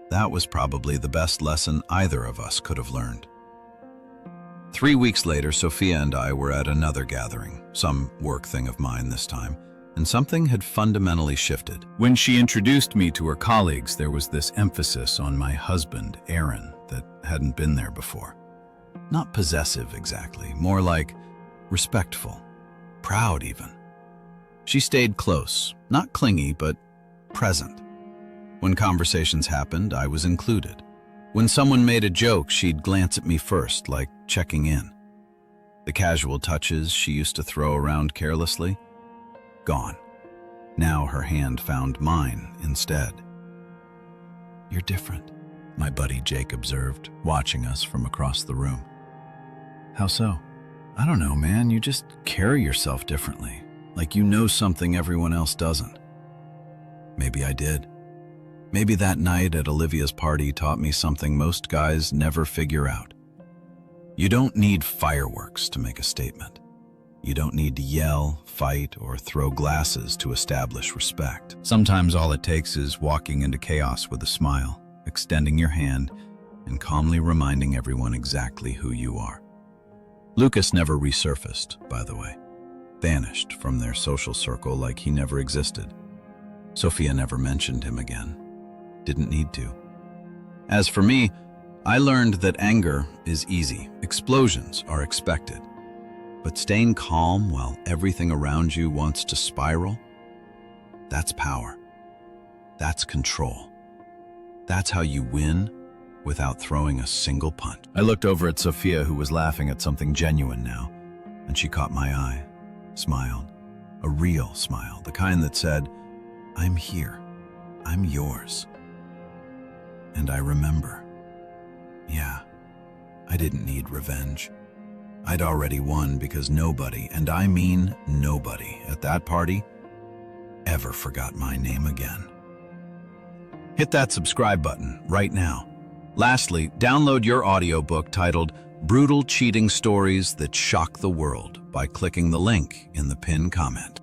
S1: that was probably the best lesson either of us could have learned. 3 weeks later, Sophia and I were at another gathering, some work thing of mine this time, and something had fundamentally shifted. When she introduced me to her colleagues, there was this emphasis on my husband, Aaron, that hadn't been there before. Not possessive exactly, more like respectful, proud even. She stayed close, not clingy, but present. When conversations happened, I was included. When someone made a joke, she'd glance at me first, like checking in. The casual touches she used to throw around carelessly, gone. Now her hand found mine instead. "You're different," my buddy Jake observed, watching us from across the room. "How so?" "I don't know, man. You just carry yourself differently, like you know something everyone else doesn't." Maybe I did. Maybe that night at Olivia's party taught me something most guys never figure out. You don't need fireworks to make a statement. You don't need to yell, fight, or throw glasses to establish respect. Sometimes all it takes is walking into chaos with a smile, extending your hand, and calmly reminding everyone exactly who you are. Lucas never resurfaced, by the way. Vanished from their social circle like he never existed. Sophia never mentioned him again. Didn't need to. As for me, I learned that anger is easy. Explosions are expected. But staying calm while everything around you wants to spiral, that's power. That's control. That's how you win without throwing a single punch. I looked over at Sophia, who was laughing at something genuine now, and she caught my eye, smiled. A real smile, the kind that said, "I'm here. I'm yours." And I remember. Yeah, I didn't need revenge. I'd already won because nobody, and I mean nobody, at that party ever forgot my name again. Hit that subscribe button right now. Lastly, download your audiobook titled Brutal Cheating Stories That Shock the World by clicking the link in the pinned comment.